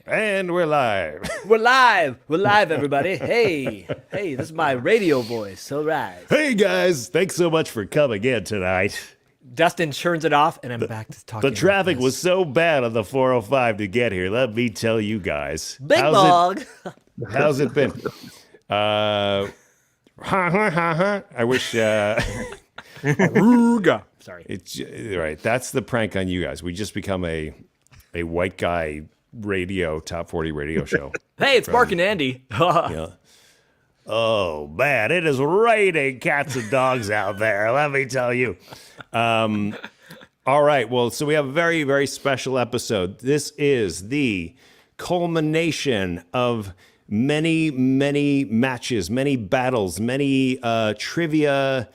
And we're live. We're live, everybody. Hey, this is my radio voice. All right. Hey, guys. Thanks so much for coming in tonight. Dustin turns it off, and I'm back to talking. The traffic was so bad on the 405 to get here. Let me tell you guys. Big bog. How's it been? I wish... Sorry. It's right. That's the prank on you guys. We just become a white guy radio, top 40 radio show. Hey, it's Mark and Andy. Yeah. Oh, man, it is raining cats and dogs out there, let me tell you. All right, well, so we have a very, very special episode. This is the culmination of many, many matches, many battles, many trivia,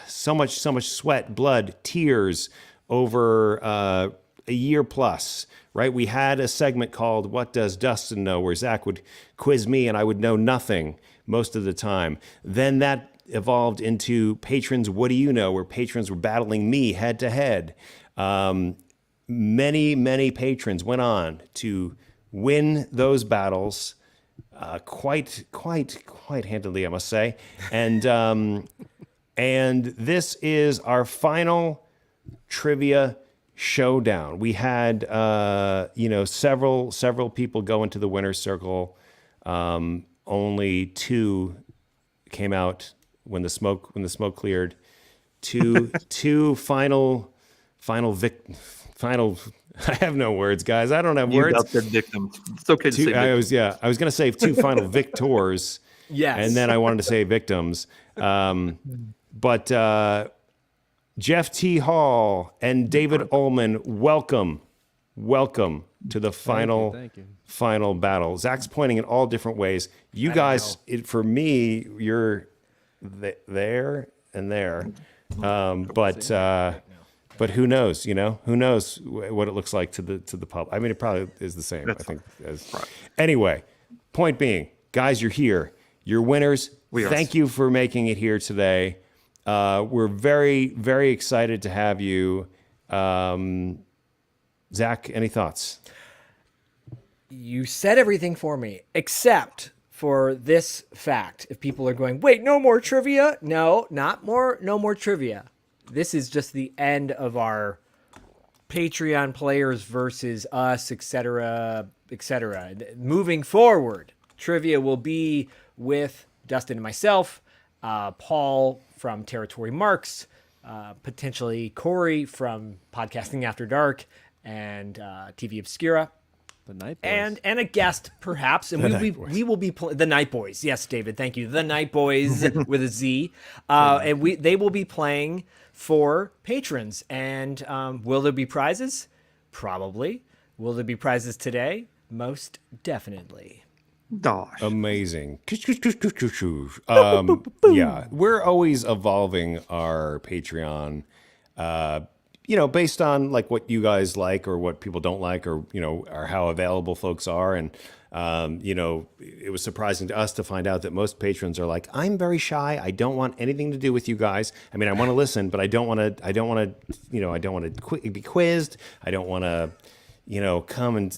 so much sweat, blood, tears over a year plus. Right, we had a segment called "What Does Dustin Know?" where Zach would quiz me and I would know nothing most of the time. Then that evolved into Patrons "What Do You Know?" where patrons were battling me head to head. Many patrons went on to win those battles quite handily, I must say. And this is our final trivia showdown. We had several people go into the winner's circle. Only two came out when the smoke cleared. Two final. I have no words, guys. I don't have words. You said victims. It's okay to say victims. I was going to say two final victors. Yes. And then I wanted to say victims. But Jeff T. Hall and David Ullman, welcome to the final battle. Zach's pointing in all different ways. You guys, for me, you're there and there. But who knows? Who knows what it looks like to the public? I mean, it probably is the same. That's I think. right. Anyway, point being, guys, you're here. You're winners. Thank you for making it here today. We're very, very excited to have you. Zach, any thoughts? You said everything for me, except for this fact. If people are going, wait, no more trivia? No more trivia. This is just the end of our Patreon players versus us, etc., etc. Moving forward, trivia will be with Dustin and myself, Paul from Territory Marks, potentially Corey from Podcasting After Dark and TV Obscura. The Night Boys. And a guest, perhaps. And we will be the Night Boys. Yes, David, thank you. The Night Boys with a Z. And they will be playing for patrons. And will there be prizes? Probably. Will there be prizes today? Most definitely. Gosh. Amazing. Yeah, we're always evolving our Patreon, based on like what you guys like or what people don't like or how available folks are. And, it was surprising to us to find out that most patrons are like, I'm very shy. I don't want anything to do with you guys. I mean, I want to listen, but I don't want to be quizzed. I don't want to, come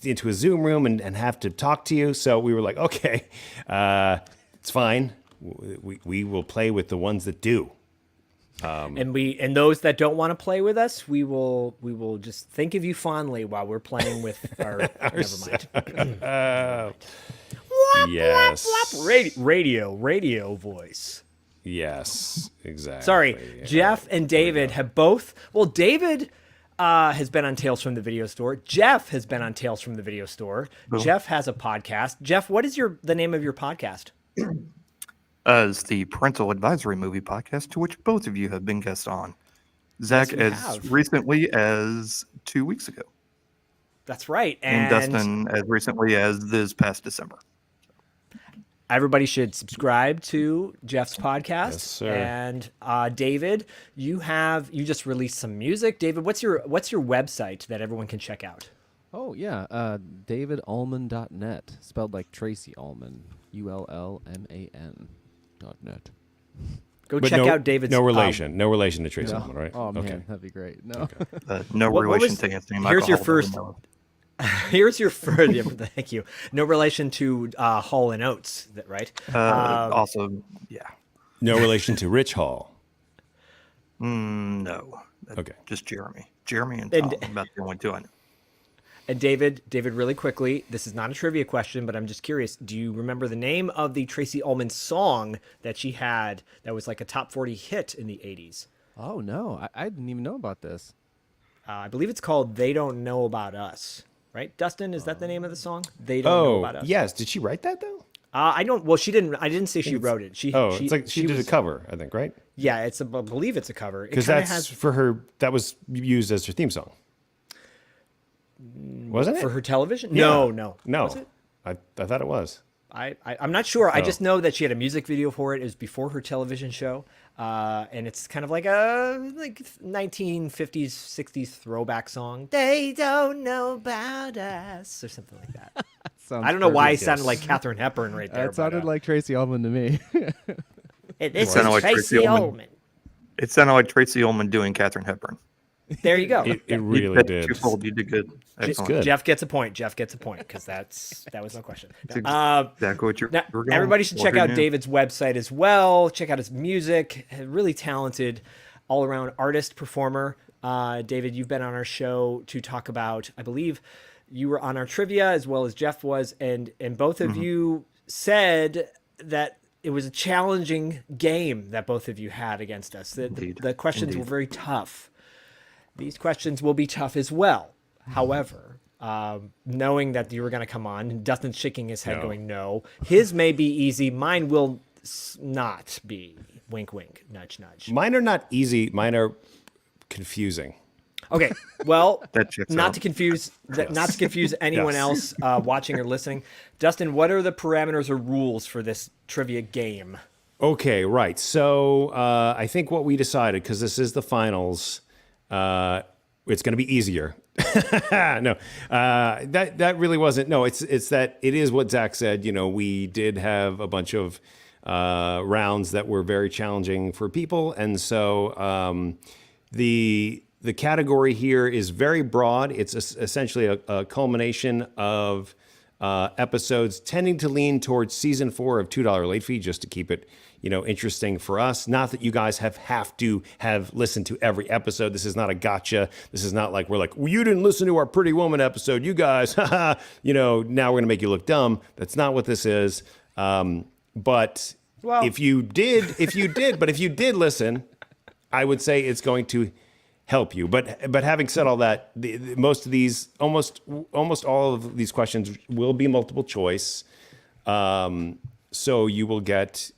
into a Zoom room and have to talk to you. So we were like, okay, it's fine. We will play with the ones that do. And those that don't want to play with us, we will just think of you fondly while we're playing with our never mind. Yes. Radio voice. Yes, exactly. Sorry, Jeff and David have both. Well, David has been on Tales from the Video Store. Jeff has been on Tales from the Video Store. Boom. Jeff has a podcast. Jeff, what is the name of your podcast? As the Parental Advisory Movie Podcast, to which both of you have been guests on. Zach, as recently as 2 weeks ago. That's right. And Dustin, as recently as this past December. Everybody should subscribe to Jeff's podcast. Yes, sir. And David, you just released some music. David, what's your website that everyone can check out? Oh, yeah. DavidUllman.net, spelled like Tracy Ullman. ULLMAN.net. Go check out David's. No relation to Tracy Ullman, right? Oh, man, okay. That'd be great. No. No relation to Anthony Michael. Here's your first. Here's your first. Thank you. No relation to Hall and Oates, right? Also, yeah. No relation to Rich Hall. No. Okay. Just Jeremy. Jeremy and Tom. About the only two I know. And David, really quickly, this is not a trivia question, but I'm just curious. Do you remember the name of the Tracy Ullman song that she had that was like a top 40 hit in the 80s? Oh no, I didn't even know about this. I believe it's called "They Don't Know About Us." Right, Dustin? Is that the name of the song? They don't know about us. Yes. Did she write that though? I don't. Well, she didn't. I didn't say she wrote it. It's like she did a cover, I think, right? Yeah, I believe it's a cover. Because that's for her. That was used as her theme song, wasn't it? for her television. Yeah. No. No. Was it? I thought it was. I'm not sure. I just know that she had a music video for it. It was before her television show, and it's kind of like a 1950s, 60s throwback song. They don't know about us, or something like that. I don't know why I sounded like Katharine Hepburn right there. That sounded like Tracy Ullman to me. This sounded is like Tracy Ullman. It sounded like Tracy Ullman doing Katharine Hepburn. There you go. It really That's did. twofold. You did good. Excellent. good. Jeff gets a point. Because that was no question. Exactly what you're Now, going everybody should for check here out now. David's website as well. Check out his music. Really talented, all-around artist, performer. David, you've been on our show to talk about, I believe you were on our trivia as well as Jeff was, and both of you said that it was a challenging game that both of you had against us. The questions were very tough. These questions will be tough as well. However, knowing that you were going to come on, Dustin's shaking his head going, no. His may be easy. Mine will not be. Wink, wink, nudge, nudge. Mine are not easy. Mine are confusing. Okay, well, That checks not out. to confuse anyone else watching or listening. Dustin, what are the parameters or rules for this trivia game? Okay, right. So I think what we decided, because this is the finals, it's going to be easier. No, that really wasn't. No, it's that it is what Zach said. You know, we did have a bunch of rounds that were very challenging for people, and so the category here is very broad. It's essentially a culmination of episodes tending to lean towards season 4 of $2 Late Fee, just to keep it, interesting for us. Not that you guys have to have listened to every episode. This is not a gotcha. This is not like we're like, well, you didn't listen to our Pretty Woman episode, you guys, now we're going to make you look dumb. That's not what this is. But if you did listen, I would say it's going to help you. But having said all that, most of these, almost all of these questions will be multiple choice. So you will get,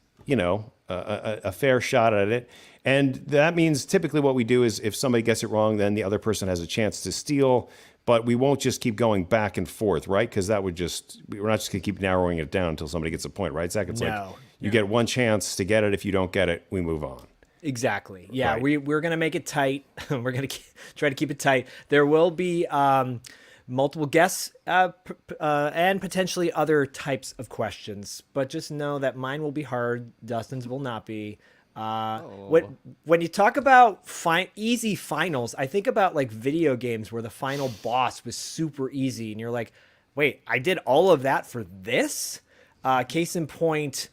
a fair shot at it. And that means typically what we do is if somebody gets it wrong, then the other person has a chance to steal. But we won't just keep going back and forth, right? Because we're not just going to keep narrowing it down until somebody gets a point, right, Zach? It's like you get one chance to get it. If you don't get it, we move on. Exactly. Yeah, Right. we're going to make it tight. We're going to try to keep it tight. There will be multiple guests and potentially other types of questions, but just know that mine will be hard. Dustin's will not be. When you talk about easy finals, I think about like video games where the final boss was super easy and you're like, wait, I did all of that for this? Case in point,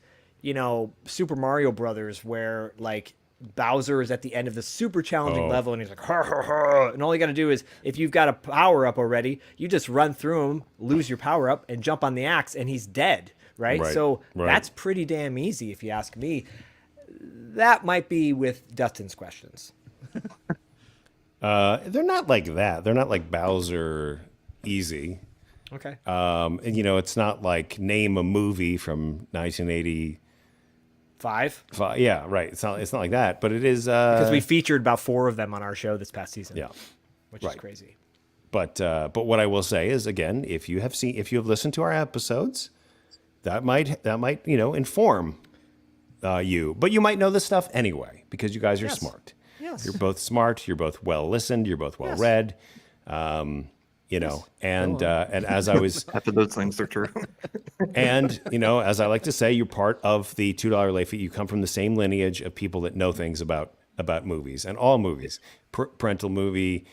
Super Mario Brothers, where like Bowser is at the end of the super challenging level and he's like, ha, ha, ha. And all you got to do is, if you've got a power up already, you just run through him, lose your power up, and jump on the axe, and he's dead, right? So that's pretty damn easy if you ask me. That might be with Dustin's questions. They're not like that. They're not like Bowser easy. Okay. And it's not like name a movie from 1980. 5? Yeah, right. It's not like that, but it is Because we featured about 4 of them on our show this past season. Yeah. Which is crazy. But what I will say is, again, if you have listened to our episodes, that might inform you. But you might know this stuff anyway because you guys are smart. Yes. You're both smart. You're both well listened. You're both well read. And as I was Half of those things are true. and as I like to say, you're part of the $2 Late Fee. You come from the same lineage of people that know things about movies and all movies. Parental movie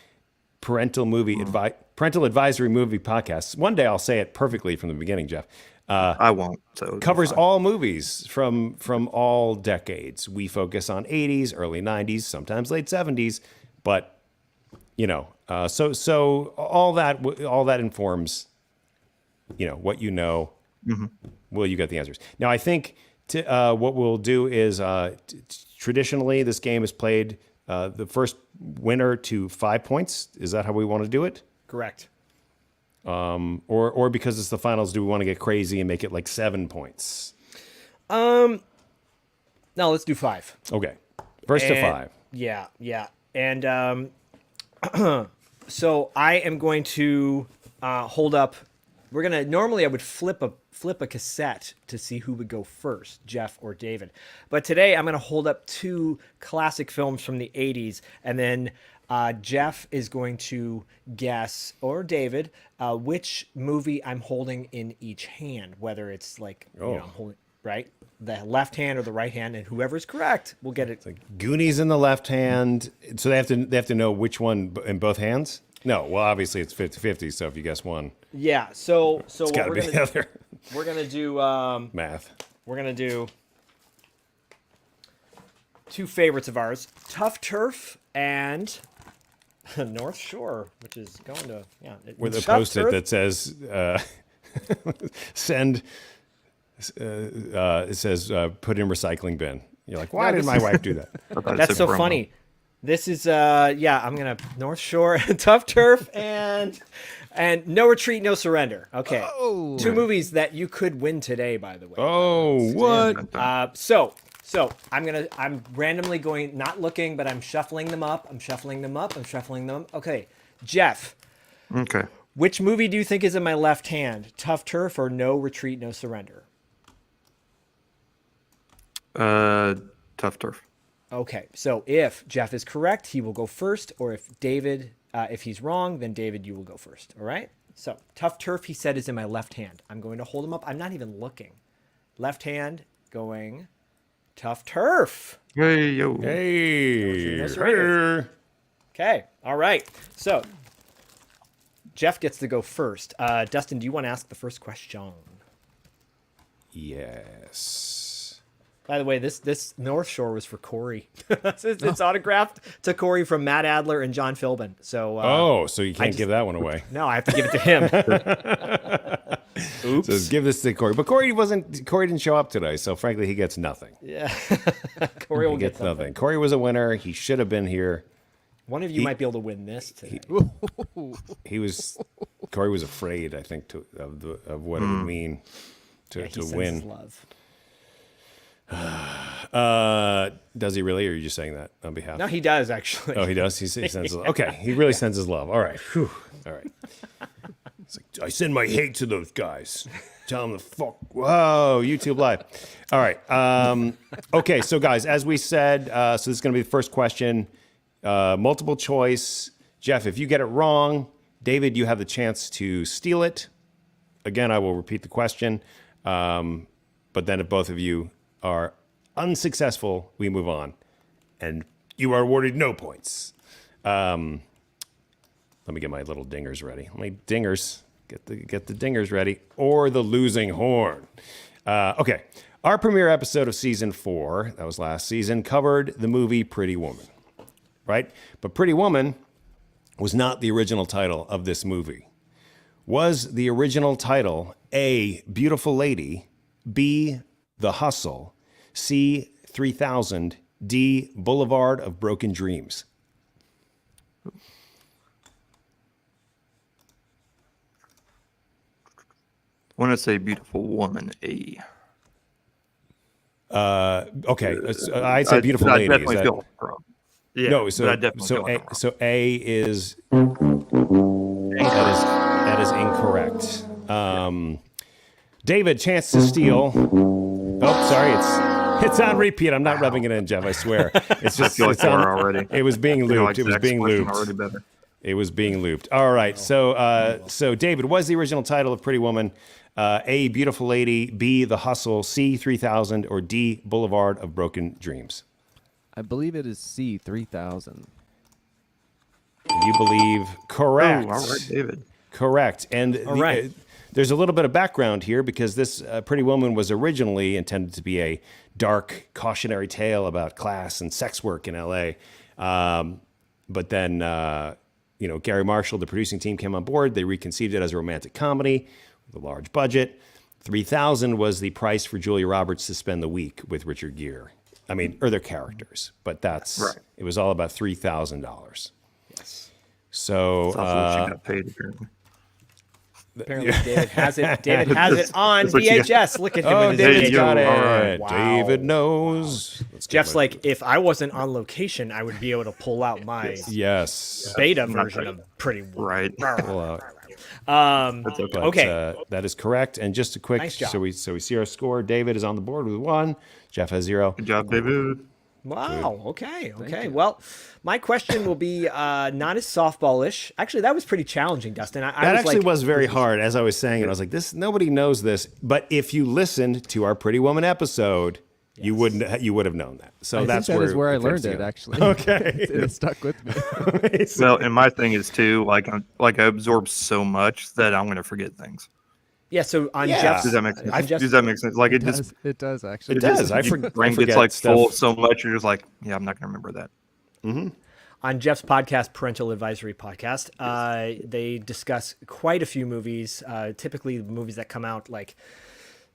Parental Advisory Movie Podcast. One day I'll say it perfectly from the beginning, Jeff. I won't. So it'll be Covers fine. all movies from all decades. We focus on 80s, early 90s, sometimes late 70s, but so all that informs what you know. Mm-hmm. Will you get the answers? Now I think what we'll do is traditionally this game is played the first winner to 5 points. Is that how we want to do it? Correct. Or because it's the finals, do we want to get crazy and make it like 7 points? No, let's do 5. Okay. First to 5. Yeah. And so I am going to hold up. Normally I would flip a cassette to see who would go first, Jeff or David. But today I'm going to hold up 2 classic films from the 80s, and then Jeff is going to guess, or David, which movie I'm holding in each hand, whether it's like, I'm holding, right? The left hand or the right hand, and whoever's correct will get it. It's like Goonies in the left hand. So they have to know which one in both hands? No, well, obviously it's 50-50, so if you guess one. Yeah, so It's what got to we're be gonna the other. We're gonna do Math. we're gonna do 2 favorites of ours: Tough Turf and North Shore, which is going to With a Tough post-it Turf- that says send. It says put in recycling bin. You're like, why did my wife do that? I thought it That's said so promo. funny. This is I'm gonna North Shore, Tough Turf, and No Retreat, No Surrender. Okay, 2 movies that you could win today, by the way. Oh, what? So I'm randomly going, not looking, but I'm shuffling them up. I'm shuffling them up. Okay, Jeff, Okay. which movie do you think is in my left hand? Tough Turf or No Retreat, No Surrender? Tough Turf. Okay, so if Jeff is correct, he will go first, or if David, if he's wrong, then David, you will go first. All right? So Tough Turf, he said, is in my left hand. I'm going to hold him up. I'm not even looking. Left hand going Tough Turf. Hey, yo. Hey. No surrender. Okay, all right. So Jeff gets to go first. Dustin, do you want to ask the first question? Yes. By the way, this North Shore was for Corey. It's autographed to Corey from Matt Adler and John Philbin. So So you can't give that one away. no, I have to give it to him. Oops. So give this to Corey. But Corey didn't show up today, so frankly he gets nothing. Yeah, Corey will He get gets something. nothing. Corey was a winner. He should have been here. One of you might be able to win this today. Corey was afraid, I think, of what it would mean to He sends win. his love. Does he really, or are you just saying that on behalf? No, he does actually. Oh, he does. He sends his love. Okay, he really sends his love. All right. Whew. All right. It's like, I send my hate to those guys. Tell them to fuck. Whoa, YouTube Live. All right. Okay, so guys, as we said, so this is going to be the first question. Multiple choice. Jeff, if you get it wrong, David, you have the chance to steal it. Again, I will repeat the question. But then if both of you are unsuccessful, we move on. And you are awarded no points. Let me get my little dingers ready. My dingers. Get the dingers ready. Or the losing horn. Okay. Our premiere episode of season 4, that was last season, covered the movie Pretty Woman. Right? But Pretty Woman was not the original title of this movie. Was the original title A, Beautiful Lady, B, The Hustle, C, 3000, D, Boulevard of Broken Dreams? I want to say Beautiful Woman, A. Okay, I'd say Beautiful I Lady. definitely Is that- feel wrong. Yeah, no, but I definitely feel I'm wrong. so A is that is incorrect. David, chance to steal. Oh, sorry, it's on repeat. I'm not rubbing it in, Jeff. I swear. It's just I feel like it's you on, are already. It was being I feel looped. like It was Zach's being question looped. already better. It was being looped. All right. So David, was the original title of Pretty Woman A, Beautiful Lady, B, The Hustle, C, 3000, or D, Boulevard of Broken Dreams? I believe it is C, 3000. You believe correct. Oh, all right, David. Correct. And right. There's a little bit of background here because this Pretty Woman was originally intended to be a dark cautionary tale about class and sex work in L.A. But then, Gary Marshall, the producing team, came on board. They reconceived it as a romantic comedy with a large budget. $3,000 was the price for Julia Roberts to spend the week with Richard Gere. I mean, or their characters, but it was all about $3,000. Yes. That's So also what she got paid, apparently. Apparently, David has it. David has it on VHS. Look at him. Oh, with his David's VHS. got it. All right. Wow. David knows. Jeff's like, if I wasn't on location, I would be able to pull out my Yes. beta version of Pretty Woman. Right. Pull out. That's okay. But, Okay. that is correct. And just a quick, Nice job. so we see our score. David is on the board with 1. Jeff has 0. Good job, David. Wow. Okay. Well, my question will be not as softballish. Actually, that was pretty challenging, Dustin. That actually was very hard. As I was saying it, I was like, nobody knows this. But if you listened to our Pretty Woman episode, you would have known that. So I that's think that is where I learned it, actually. Okay. It stuck with me. Well, and my thing is too, I absorb so much that I'm going to forget things. Yeah. So on Yeah. Jeff's, Does that make sense? on Jeff's- Does that make sense? Like it just It does, actually. It does. Your brain gets like full of so much. You're just like, yeah, I'm not going to remember that. On Jeff's podcast, Parental Advisory Podcast, they discuss quite a few movies, typically movies that come out like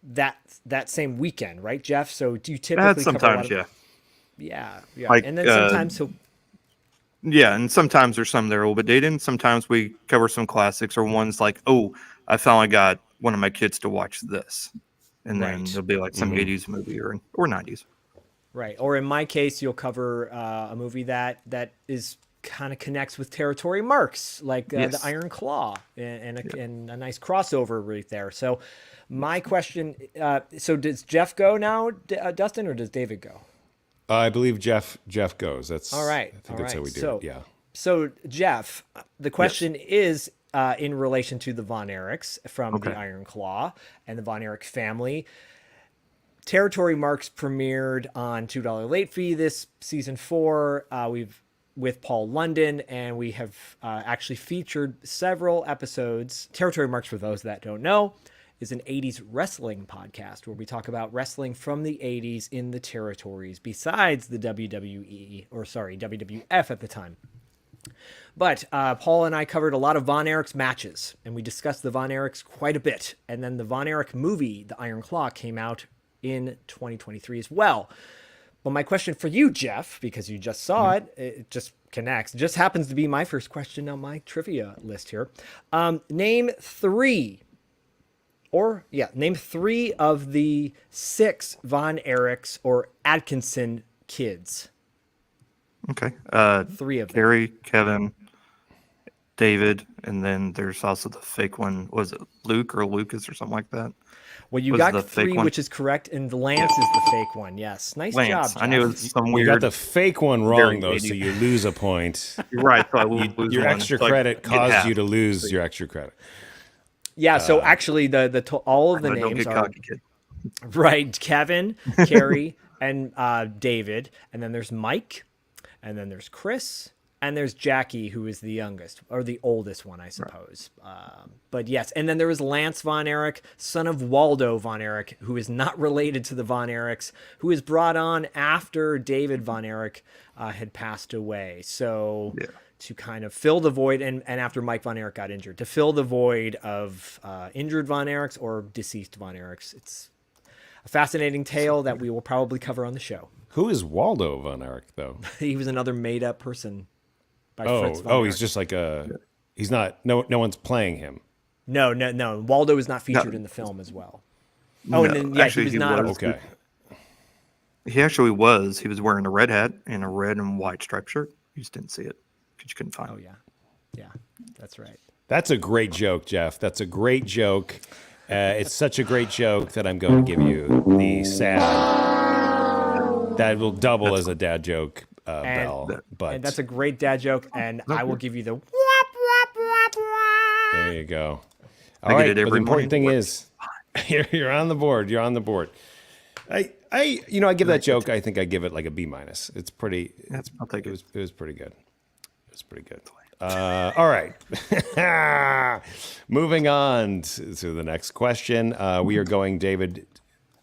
that same weekend, right, Jeff? So do you typically cover a lot Sometimes, of, yeah. yeah. Like, And then sometimes he'll Yeah, and sometimes there's some that are a little bit dated. And sometimes we cover some classics or ones like, oh, I finally got one of my kids to watch this. And then Right. it'll be like some 80s movie or 90s. right. Or in my case, you'll cover a movie that is kind of connects with territory marks, like Yes. the Iron Claw, and a nice crossover right there. So my question, so does Jeff go now, Dustin, or does David go? I believe Jeff goes. That's All right. I think that's how we do it. Yeah. So Jeff, the question is in relation to the Von Erichs from Okay. the Iron Claw and the Von Erich family. Territory Marks premiered on $2 late fee this season 4. We've with Paul London, and we have actually featured several episodes. Territory Marks, for those that don't know, is an 80s wrestling podcast where we talk about wrestling from the 80s in the territories besides the WWF at the time. But Paul and I covered a lot of Von Erich's matches, and we discussed the Von Erichs quite a bit. And then the Von Erich movie, The Iron Claw, came out in 2023 as well. But my question for you, Jeff, because you just saw it, it just connects. It just happens to be my first question on my trivia list here. Name three of the 6 Von Erichs or Atkinson kids. Okay. 3 of them. Gary, Kevin, David, and then there's also the fake one. Was it Luke or Lucas or something like that? Well, you Was got the fake 3, one? which is correct, and Lance is the fake one. Yes, nice Lance. job, Jeff. I knew it was some You weird. got the fake one wrong Very though, so 80s. you lose a point. You're right. So I will lose Your one. extra So I credit get caused half. you to lose your extra credit. Yeah, so actually, all of the Don't names get are cocky, kid. right. Kevin, Carrie, and David, and then there's Mike, and then there's Chris, and there's Jackie, who is the youngest or the oldest one, I suppose. But yes, and then there was Lance Von Erich, son of Waldo Von Erich, who is not related to the Von Erichs, who was brought on after David Von Erich had passed away. So to kind of fill the void, and after Mike Von Erich got injured, to fill the void of injured Von Erichs or deceased Von Erichs. It's a fascinating tale that we will probably cover on the show. Who is Waldo Von Erich though? He was another made-up person. By Fritz Von He's Erich. just like he's not. No one's playing him. No. Waldo is not featured in the film as well. Oh, and then actually, he was not. Okay. He actually was. He was wearing a red hat and a red and white striped shirt. You just didn't see it because you couldn't find it. Yeah, that's right. That's a great joke, Jeff. That's a great joke. It's such a great joke that I'm going to give you the sad. That will double as a dad joke bell. But And that's a great dad joke, and I will give you the. there you go. I All get right. it But the every important morning. thing is, you're on the board. You're on the board. I give that joke. I think I give it like a B-. It's pretty. I'll take it. It was pretty good. It was pretty good. All right. Moving on to the next question. We are going, David,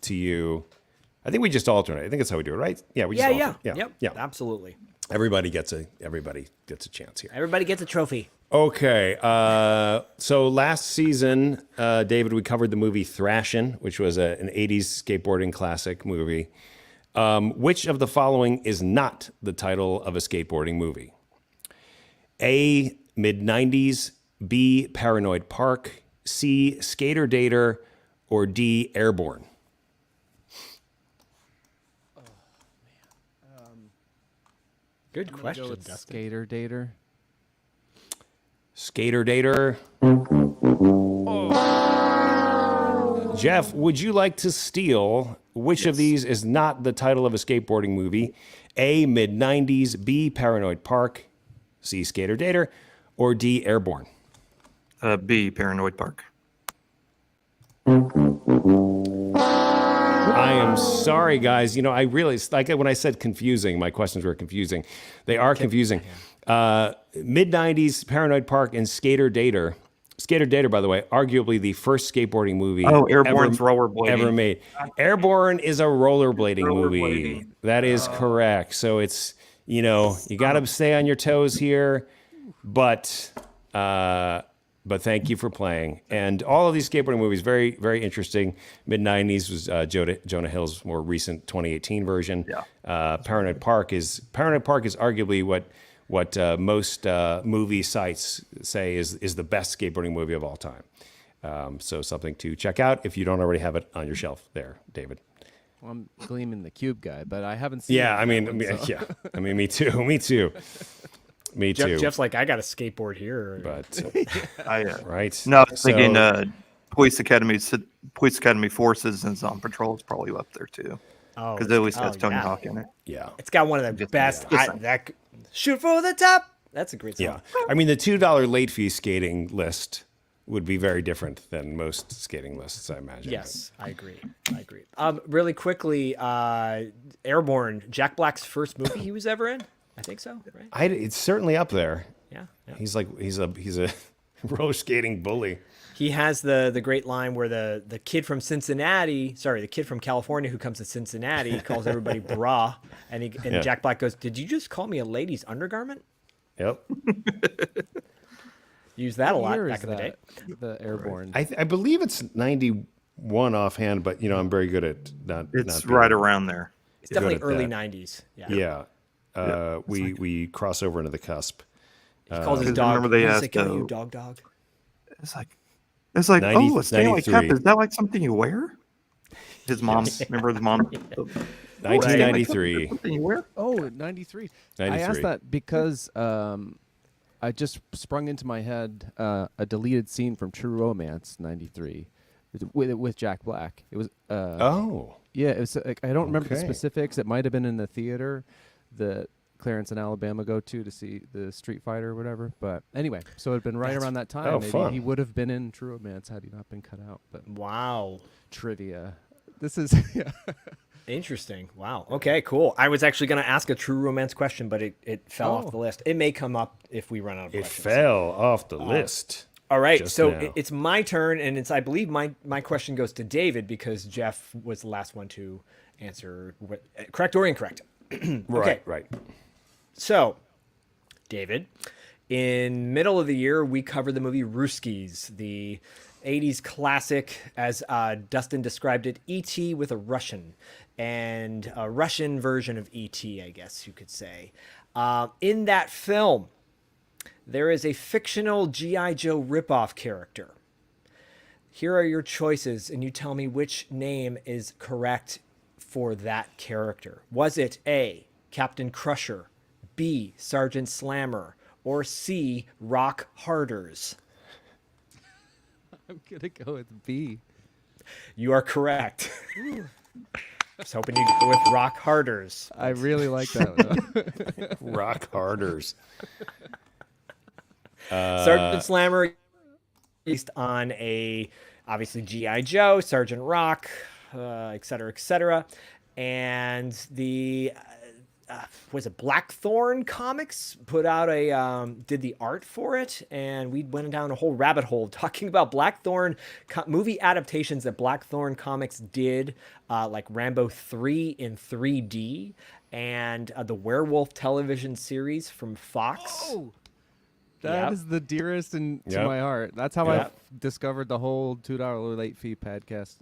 to you. I think we just alternate. I think that's how we do it, right? Yeah, we just alternate. Yep. Absolutely. Everybody gets a chance here. Everybody gets a trophy. Okay. So last season, David, we covered the movie Thrashin', which was an 80s skateboarding classic movie. Which of the following is not the title of a skateboarding movie? A, mid-90s, B, Paranoid Park, C, Skater Dater, or D, Airborne? Good question, Go with Dustin. Skater Dater. Skater Dater. Jeff, would you like to steal which of these is not the title of a skateboarding movie? A, mid-90s, B, Paranoid Park, C, Skater Dater, or D, Airborne? B, Paranoid Park. I am sorry, guys. I really, like when I said confusing, my questions were confusing. They are confusing. Mid-90s, Paranoid Park, and Skater Dater. Skater Dater, by the way, arguably the first skateboarding movie Airborne's rollerblading. ever made. Airborne is a rollerblading movie. That is correct. So it's, you got to stay on your toes here, but thank you for playing. And all of these skateboarding movies, very, very interesting. Mid-90s was Jonah Hill's more recent 2018 version. Yeah. Paranoid Park is arguably what most movie sites say is the best skateboarding movie of all time. So something to check out if you don't already have it on your shelf there, David. Well, I'm Gleaming the Cube guy, but I haven't seen. Yeah, that me too. Me too. Jeff's like, I got a skateboard here. But right. No, I was thinking Police Academy Forces and on Patrol is probably up there too. Oh, Because it always has Tony Hawk in it. Yeah. it's got one of the best. Shoot for the top. That's a great song. Yeah. I mean, the $2 late fee skating list would be very different than most skating lists, I imagine. Yes, I agree. Really quickly, Airborne, Jack Black's first movie he was ever in. I think so. Right? It's certainly up there. Yeah. He's a roller skating bully. He has the great line where the kid from California who comes to Cincinnati calls everybody bra, and Jack Black goes, "Did you just call me a lady's undergarment?" Yep. Used that a lot Year back is in the day. The Airborne. I believe it's 91 offhand, but I'm very good at not. It's not right around there. It's definitely at early that. 90s. Yeah. We cross over into the cusp. He calls his Because dog. remember they what does asked, he call you, dog? It's like 90 a Stanley Cup. 93. Is that like something you wear? His mom, remember his mom? 1993. Something you wear? Oh, 93. 93. I asked that because I just sprung into my head a deleted scene from True Romance '93 with Jack Black. It was yeah. It was I don't remember the specifics. It might have been in the theater that Clarence and Alabama go to see the Street Fighter or whatever. But anyway, so it had been around that time. Maybe fun. he would have been in True Romance had he not been cut out. But Wow. trivia. This is yeah. Interesting. Wow. Okay, cool. I was actually going to ask a True Romance question, but it fell off the list. It may come up if we run out of It questions. fell off the list. All right, just so now. it's my turn, and I believe my question goes to David because Jeff was the last one to answer correct or incorrect. Right. So, David, in middle of the year, we covered the movie Ruskies, the 80s classic, as Dustin described it, E.T. with a Russian, and a Russian version of E.T., I guess you could say. In that film, there is a fictional G.I. Joe ripoff character. Here are your choices, and you tell me which name is correct for that character. Was it A, Captain Crusher, B, Sergeant Slammer, or C, Rock Harders? I'm gonna go with B. You are correct. I was hoping you'd go with Rock Harders. I really like that one. Rock Harders. Sergeant Slammer, based on obviously G.I. Joe, Sergeant Rock, et cetera, et cetera. And the was it Blackthorn Comics put out did the art for it, and we went down a whole rabbit hole talking about Blackthorn movie adaptations that Blackthorn Comics did, like Rambo 3 in 3D, and the Werewolf television series from Fox. Oh, that is the dearest to my heart. That's how I discovered the whole $2 late fee podcast.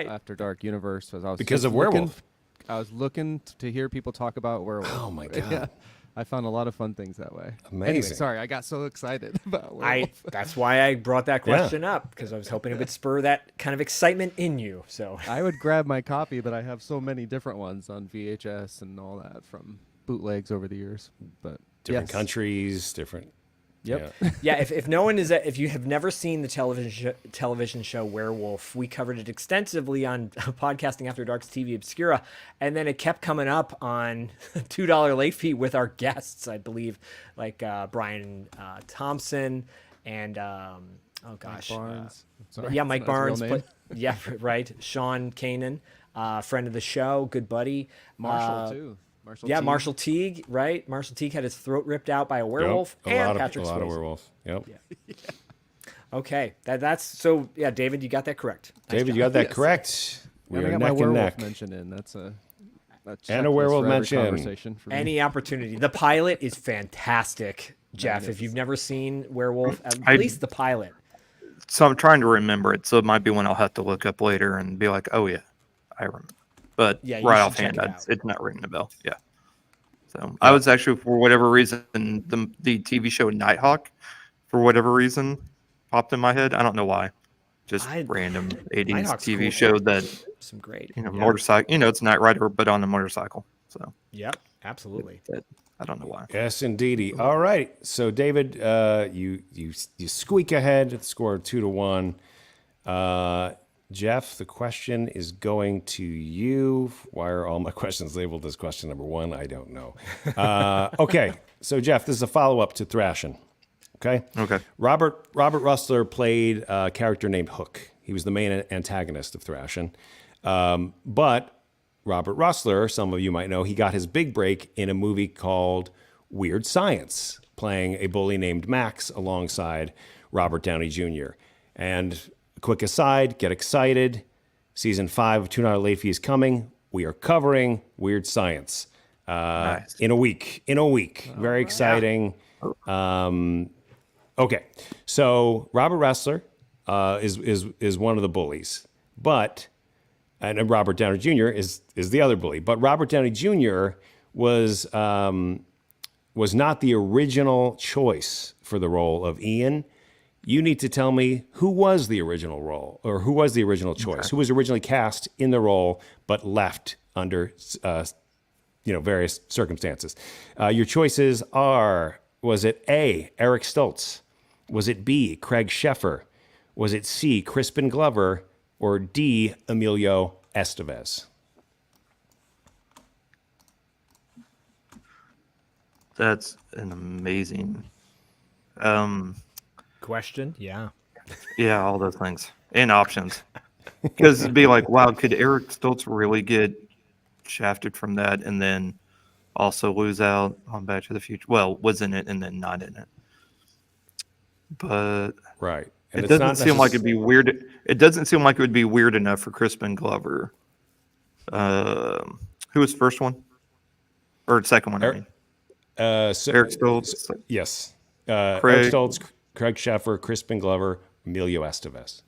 After Dark universe was because of Werewolf. I was looking to hear people talk about Werewolf. Oh my god! Yeah, I found a lot of fun things that way. Amazing. Anyway, sorry, I got so excited about Werewolf. That's why I brought that question up, because I was hoping it would spur that kind of excitement in you. So I would grab my copy, but I have so many different ones on VHS and all that from bootlegs over the years. But different countries, different. Yep. Yeah. If you have never seen the television show Werewolf, we covered it extensively on Podcasting After Dark's TV Obscura, and then it kept coming up on $2 late fee with our guests, I believe, like Brian Thompson and Mike Barnes. Mike Barnes. Right. Sean Kanan, friend of the show, good buddy. Marshall too. Teague. Marshall Teague, right? Marshall Teague had his throat ripped out by a werewolf, and Patrick Swayze. A lot of werewolf. Yep. Yeah. Okay, that's so. Yeah, David, you got that correct. David, you got that correct. We are neck and neck. Mention in. That's a werewolf mention. Conversation for me. Any opportunity. The pilot is fantastic, Jeff. If you've never seen Werewolf, at least the pilot. So I'm trying to remember it. So it might be one I'll have to look up later and be like, oh yeah, I remember. But right offhand, it's not ringing a bell. Yeah. So I was actually, for whatever reason, the TV show Nighthawk, for whatever reason, popped in my head. I don't know why. Just random 80s Nighthawk's TV cool. show that Some great. Motorcycle. It's Knight Rider, but on a motorcycle. So. Yep. Absolutely. I don't know why. Yes, indeedy. All right. So David, you squeak ahead. The score 2-1. Jeff, the question is going to you. Why are all my questions labeled as question number 1? I don't know. Okay, so Jeff, this is a follow-up to Thrashing. Okay? Robert Russler played a character named Hook. He was the main antagonist of Thrashing. But Robert Russler, some of you might know, he got his big break in a movie called Weird Science, playing a bully named Max alongside Robert Downey Jr. And quick aside, get excited. Season 5 of $2 Late Fee is coming. We are covering Weird Science Nice. in a week. Very exciting. Okay, so Robert Russler is one of the bullies, and Robert Downey Jr. is the other bully. But Robert Downey Jr. was not the original choice for the role of Ian. You need to tell me who was the original role, or who was the original choice, who was originally cast in the role but left under various circumstances. Your choices are: was it A, Eric Stoltz? Was it B, Craig Sheffer? Was it C, Crispin Glover? Or D, Emilio Estevez? That's an amazing Question? Yeah. Yeah, all those things and options. Because it'd be like, wow, could Eric Stoltz really get shafted from that and then also lose out on Back to the Future? Well, was in it and then not in it. But right, and it doesn't seem like it'd be weird. It doesn't seem like it would be weird enough for Crispin Glover. Who was the first one or second one? Eric Stoltz. Yes, Eric Stoltz, Craig Sheffer, Crispin Glover, Emilio Estevez.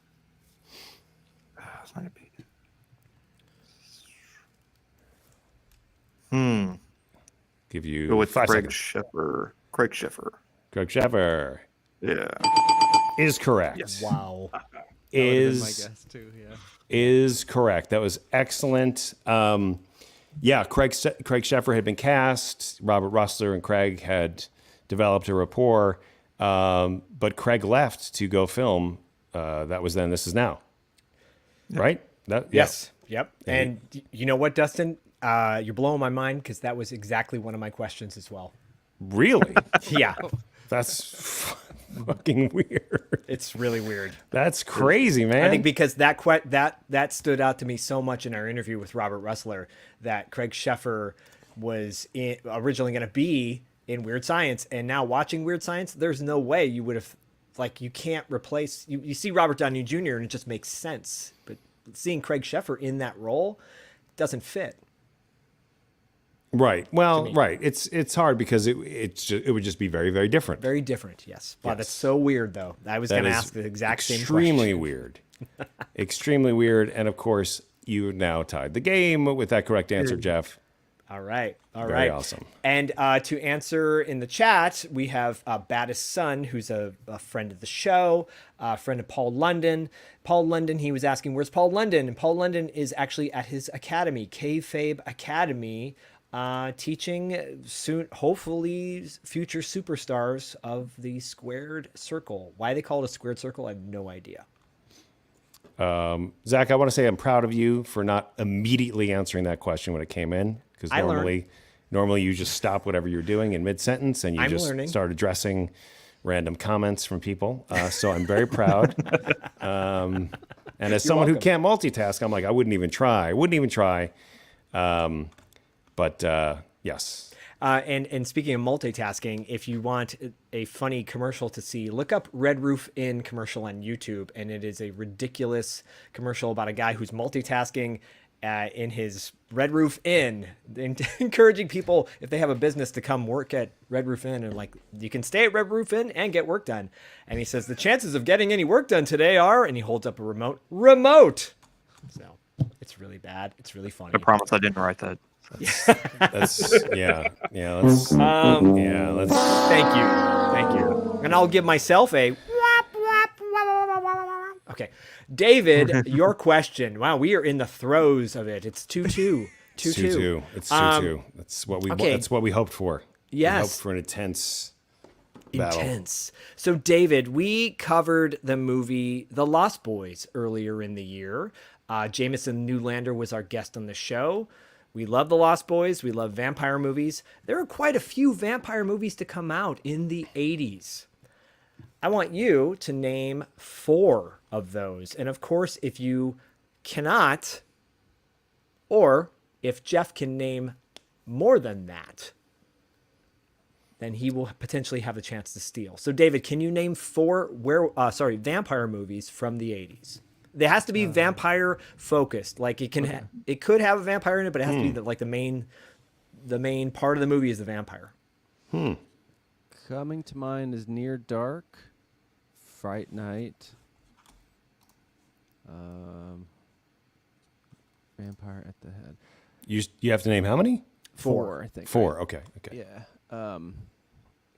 Give you go with 5 Craig seconds. Sheffer. Craig Sheffer. Yeah. Is correct. Yes. Wow. Is my guess too, yeah. Is correct. That was excellent. Craig Sheffer had been cast. Robert Russler and Craig had developed a rapport, but Craig left to go film. That was Then, This Is Now. Yep. Right? Yes. Yep. And you know what, Dustin? You're blowing my mind because that was exactly one of my questions as well. Really? Yeah. That's fucking weird. It's really weird. That's crazy, man. I think because that stood out to me so much in our interview with Robert Russler that Craig Sheffer was originally going to be in Weird Science, and now watching Weird Science, there's no way you would have, like, you can't replace, you see Robert Downey Jr. and it just makes sense, but seeing Craig Sheffer in that role doesn't fit. Right. Well, right. It's hard because it would just be very, very different. Very different. Yes. Wow. Yes. That's so weird though. I was going to ask the exact same question. Extremely weird. Extremely weird. And of course you now tied the game with that correct answer, Jeff. All right. All Very right. awesome. And to answer in the chat, we have Baddest Son, who's a friend of the show, a friend of Paul London. Paul London, he was asking, where's Paul London? And Paul London is actually at his academy, Kayfabe Academy, teaching soon, hopefully, future superstars of the squared circle. Why they call it a squared circle, I have no idea. Zach, I want to say I'm proud of you for not immediately answering that question when it came in, because normally you just stop whatever you're doing in mid-sentence and you start addressing random comments from people. So I'm very proud. And as someone who can't multitask, I'm like, I wouldn't even try. But yes. And speaking of multitasking, if you want a funny commercial to see, look up Red Roof Inn commercial on YouTube. And it is a ridiculous commercial about a guy who's multitasking in his Red Roof Inn, encouraging people, if they have a business, to come work at Red Roof Inn. And like, you can stay at Red Roof Inn and get work done. And he says, the chances of getting any work done today are, and he holds up a remote. So it's really bad. It's really funny. I promise I didn't write that. Let's thank you. And I'll give myself a okay. David, your question. Wow, we are in the throes of it. It's 2-2. 2-2. It's 2-2. That's what we hoped for. Yes. We hoped for an intense battle. So David, we covered the movie The Lost Boys earlier in the year. Jameson Newlander was our guest on the show. We love The Lost Boys. We love vampire movies. There are quite a few vampire movies to come out in the 80s. I want you to name 4 of those. And of course, if you cannot, or if Jeff can name more than that, then he will potentially have a chance to steal. So David, can you name 4 vampire movies from the 80s? It has to be vampire focused. Like it could have a vampire in it, but it has to be the main part of the movie is the vampire. Coming to mind is Near Dark, Fright Night, Vampire at the Head. You have to name how many? 4, I think. 4. Right? Okay. Yeah.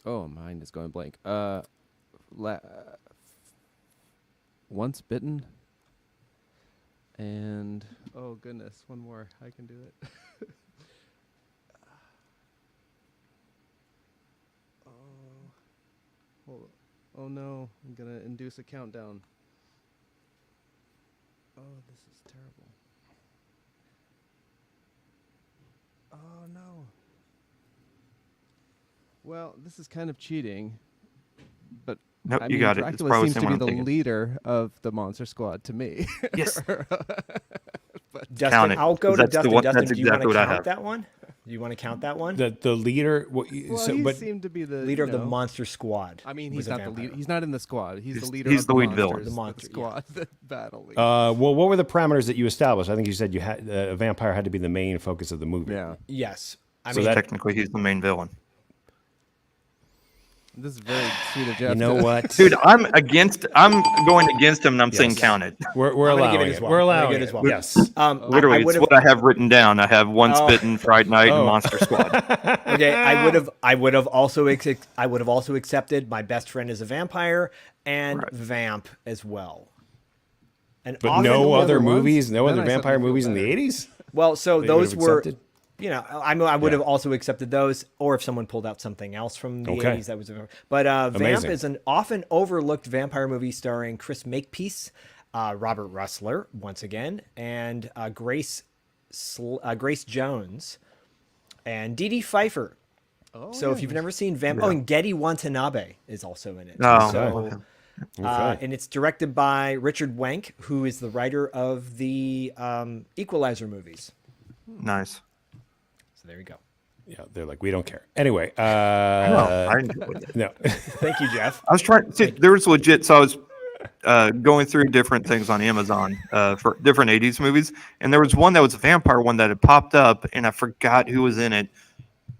Mine is going blank. Once Bitten. And oh goodness, one more. I can do it. Oh no, I'm gonna induce a countdown. Oh, this is terrible. Oh no. Well, this is kind of cheating, but nope, you got it. Dracula seems to be the leader of the Monster Squad to me. Yes. But Dustin, I'll go to Dustin. Dustin, do you want to count that one? Do you want to count that one? The leader. He seemed to be the leader of the Monster Squad. I mean, he's not the leader. He's not in the squad. He's the leader. He's of the lead villain. The Monster Squad. The battle leader. Well, what were the parameters that you established? I think you said you had a vampire had to be the main focus of the movie. Yeah. Yes. Technically, he's the main villain. This is very sweet of Jeff. You know what, dude? I'm going against him, and I'm saying count it. We're allowing it. We're allowing it as well. Yes. Literally, it's what I have written down. I have Once Bitten, Fright Night, and Monster Squad. Okay, I would have also accepted My Best Friend is a Vampire and Vamp as well. And but no other movies, no other vampire movies in the 80s. Well, so those were. You know, I would have also accepted those, or if someone pulled out something else from the 80s that was. But Vamp is an often overlooked vampire movie starring Chris Makepeace, Robert Russler once again, and Grace Jones, and Dee Dee Pfeiffer. So if you've never seen Vamp, and Geddy Watanabe is also in it. And it's directed by Richard Wenk, who is the writer of the Equalizer movies. Nice. There you go. Yeah, they're like, we don't care. Anyway, No, I enjoyed it. no. Thank you, Jeff. I was trying to see, there was legit, so I was going through different things on Amazon for different 80s movies, and there was one that was a vampire one that had popped up, and I forgot who was in it,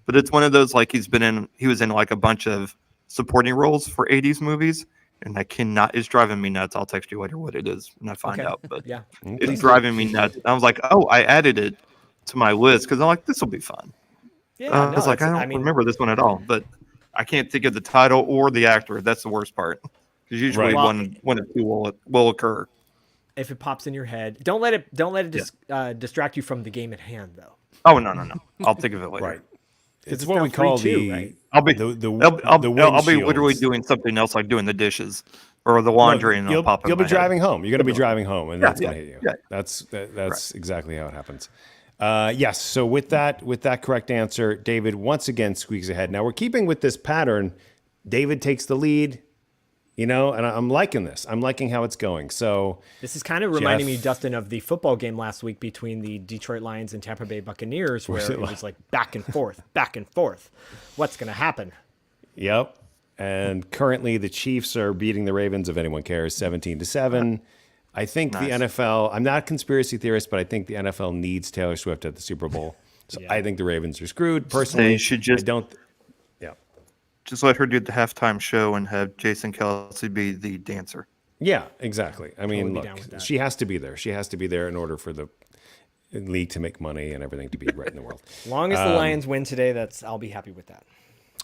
but it's one of those, like, he was in like a bunch of supporting roles for 80s movies, and it's driving me nuts. I'll text you later what it is when I find out, but yeah, it's driving me nuts. I was like, oh, I added it to my list because I'm like, this will be fun. yeah. I was like, I don't remember this one at all, but I can't think of the title or the actor. That's the worst part. Because usually one or two will occur. If it pops in your head, don't let it distract you from the game at hand, though. Oh no! I'll think of it later. Right. It's what we call the right? I'll be windshields. literally doing something else, like doing the dishes or the laundry, and it'll pop in You'll be my driving head. home. You're going to be driving home, and that's going to hit you. Yeah. That's exactly how it happens. Yes. So with that correct answer, David once again squeaks ahead. Now we're keeping with this pattern. David takes the lead, and I'm liking this. I'm liking how it's going. So this is kind of reminding me, Dustin, of the football game last week between the Detroit Lions and Tampa Bay Buccaneers, where it was like back and forth. What's going to happen? Yep. And currently the Chiefs are beating the Ravens, if anyone cares, 17-7. I think the NFL, I'm not a conspiracy theorist, but I think the NFL needs Taylor Swift at the Super Bowl. So I think the Ravens are screwed. Personally, They should just just let her do the halftime show and have Jason Kelce be the dancer. Yeah, exactly. I mean, Totally down with look, that. she has to be there. She has to be there in order for the league to make money and everything to be right in the world. As long as the Lions win today, I'll be happy with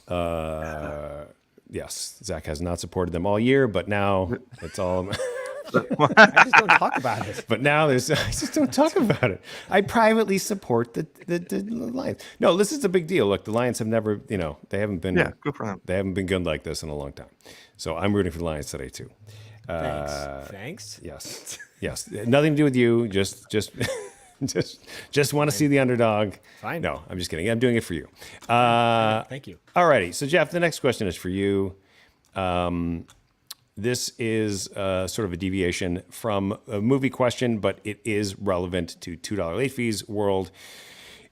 that. Yes, Zach has not supported them all year, but now it's all. I just don't talk about it. But now I just don't talk about it. I privately support the Lions. No, this is a big deal. Look, the Lions have never, they haven't been. Yeah, good for them. They haven't been good like this in a long time. So I'm rooting for the Lions today too. Thanks. Yes. Nothing to do with you. Just want to see the underdog. Fine. No, I'm just kidding. I'm doing it for you. Thank you. Alrighty. So Jeff, the next question is for you. This is sort of a deviation from a movie question, but it is relevant to $2 late fees world.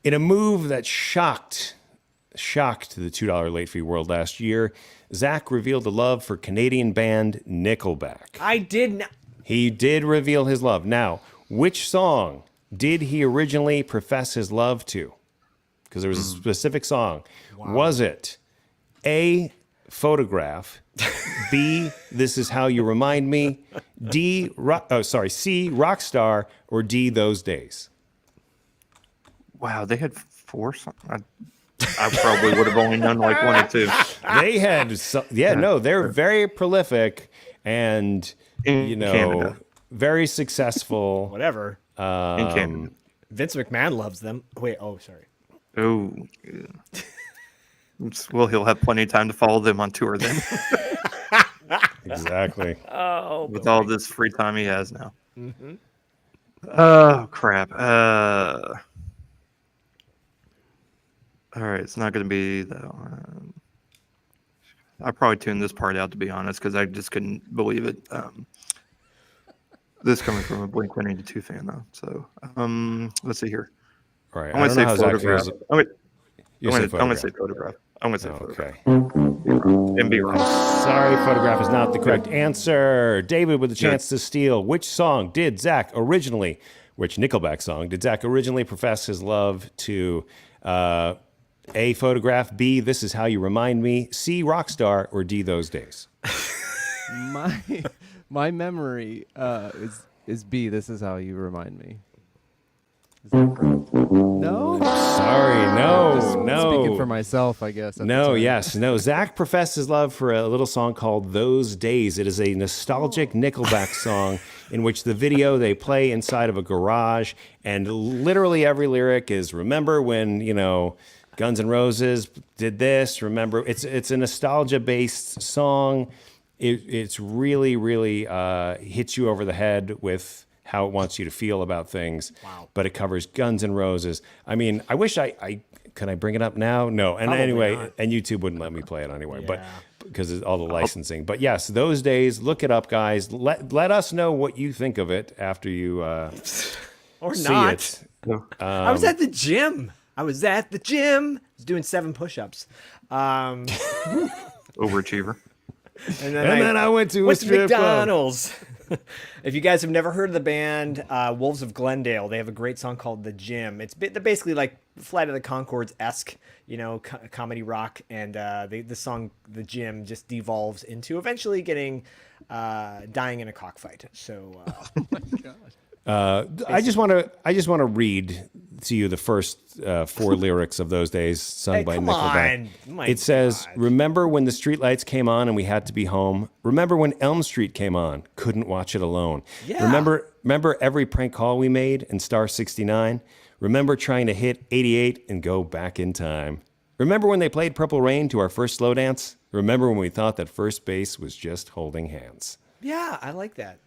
In a move that shocked the $2 late fee world last year, Zach revealed a love for Canadian band Nickelback. I did not. He did reveal his love. Now, which song did he originally profess his love to? Because there was a specific song. Wow. Was it A, Photograph, B, This Is How You Remind Me, C, Rockstar, or D, Those Days? Wow, they had 4 songs. I probably would have only known like 1 or 2. They had, they're very prolific and, Canada. very successful. Whatever. In Canada. Vince McMahon loves them. Wait, sorry. Oh, yeah. Well, he'll have plenty of time to follow them on tour then. Exactly. With all this free time he has now. Mm-hmm. Oh, crap. All right, it's not going to be that one. I probably tuned this part out, to be honest, because I just couldn't believe it. This coming from a Blink-182 fan, though. So, let's see here. All right. I'm going to say Photograph. I'm going to say Photograph. I'm going to say Photograph. And be wrong. Sorry, Photograph is not the correct answer. David with a chance to steal. Which Nickelback song did Zach originally profess his love to? A, Photograph, B, This Is How You Remind Me, C, Rockstar, or D, Those Days? My memory is B, This Is How You Remind Me. No? Sorry, no. Speaking for myself, I guess. No. Zach professed his love for a little song called Those Days. It is a nostalgic Nickelback song in which the video they play inside of a garage, and literally every lyric is, remember when, Guns N' Roses did this, remember, it's a nostalgia-based song. It's really, really hits you over the head with how it wants you to feel about things. Wow. But it covers Guns N' Roses. I mean, I wish could I bring it up now? No. And probably anyway, not. And YouTube wouldn't let me play it anyway, but because of all the licensing. But yes, Those Days, look it up, guys. Let us know what you think of it after you or see not. it. I was at the gym. I was at the gym. I was doing 7 push-ups. Overachiever. And then I went to went a to strip club. McDonald's. If you guys have never heard of the band Wolves of Glendale, they have a great song called "The Gym." They're basically like Flight of the Conchords-esque, comedy rock, and the song "The Gym" just devolves into eventually getting dying in a cockfight. So, Oh my god. I just want to read to you the first 4 lyrics of those days sung by Nickelback. It says, "Remember when the streetlights came on and we had to be home? Remember when Elm Street came on? Couldn't watch it alone. Yeah. Remember every prank call we made in Star 69? Remember trying to hit 88 and go back in time? Remember when they played Purple Rain to our first slow dance? Remember when we thought that first base was just holding hands?" Yeah, I like that.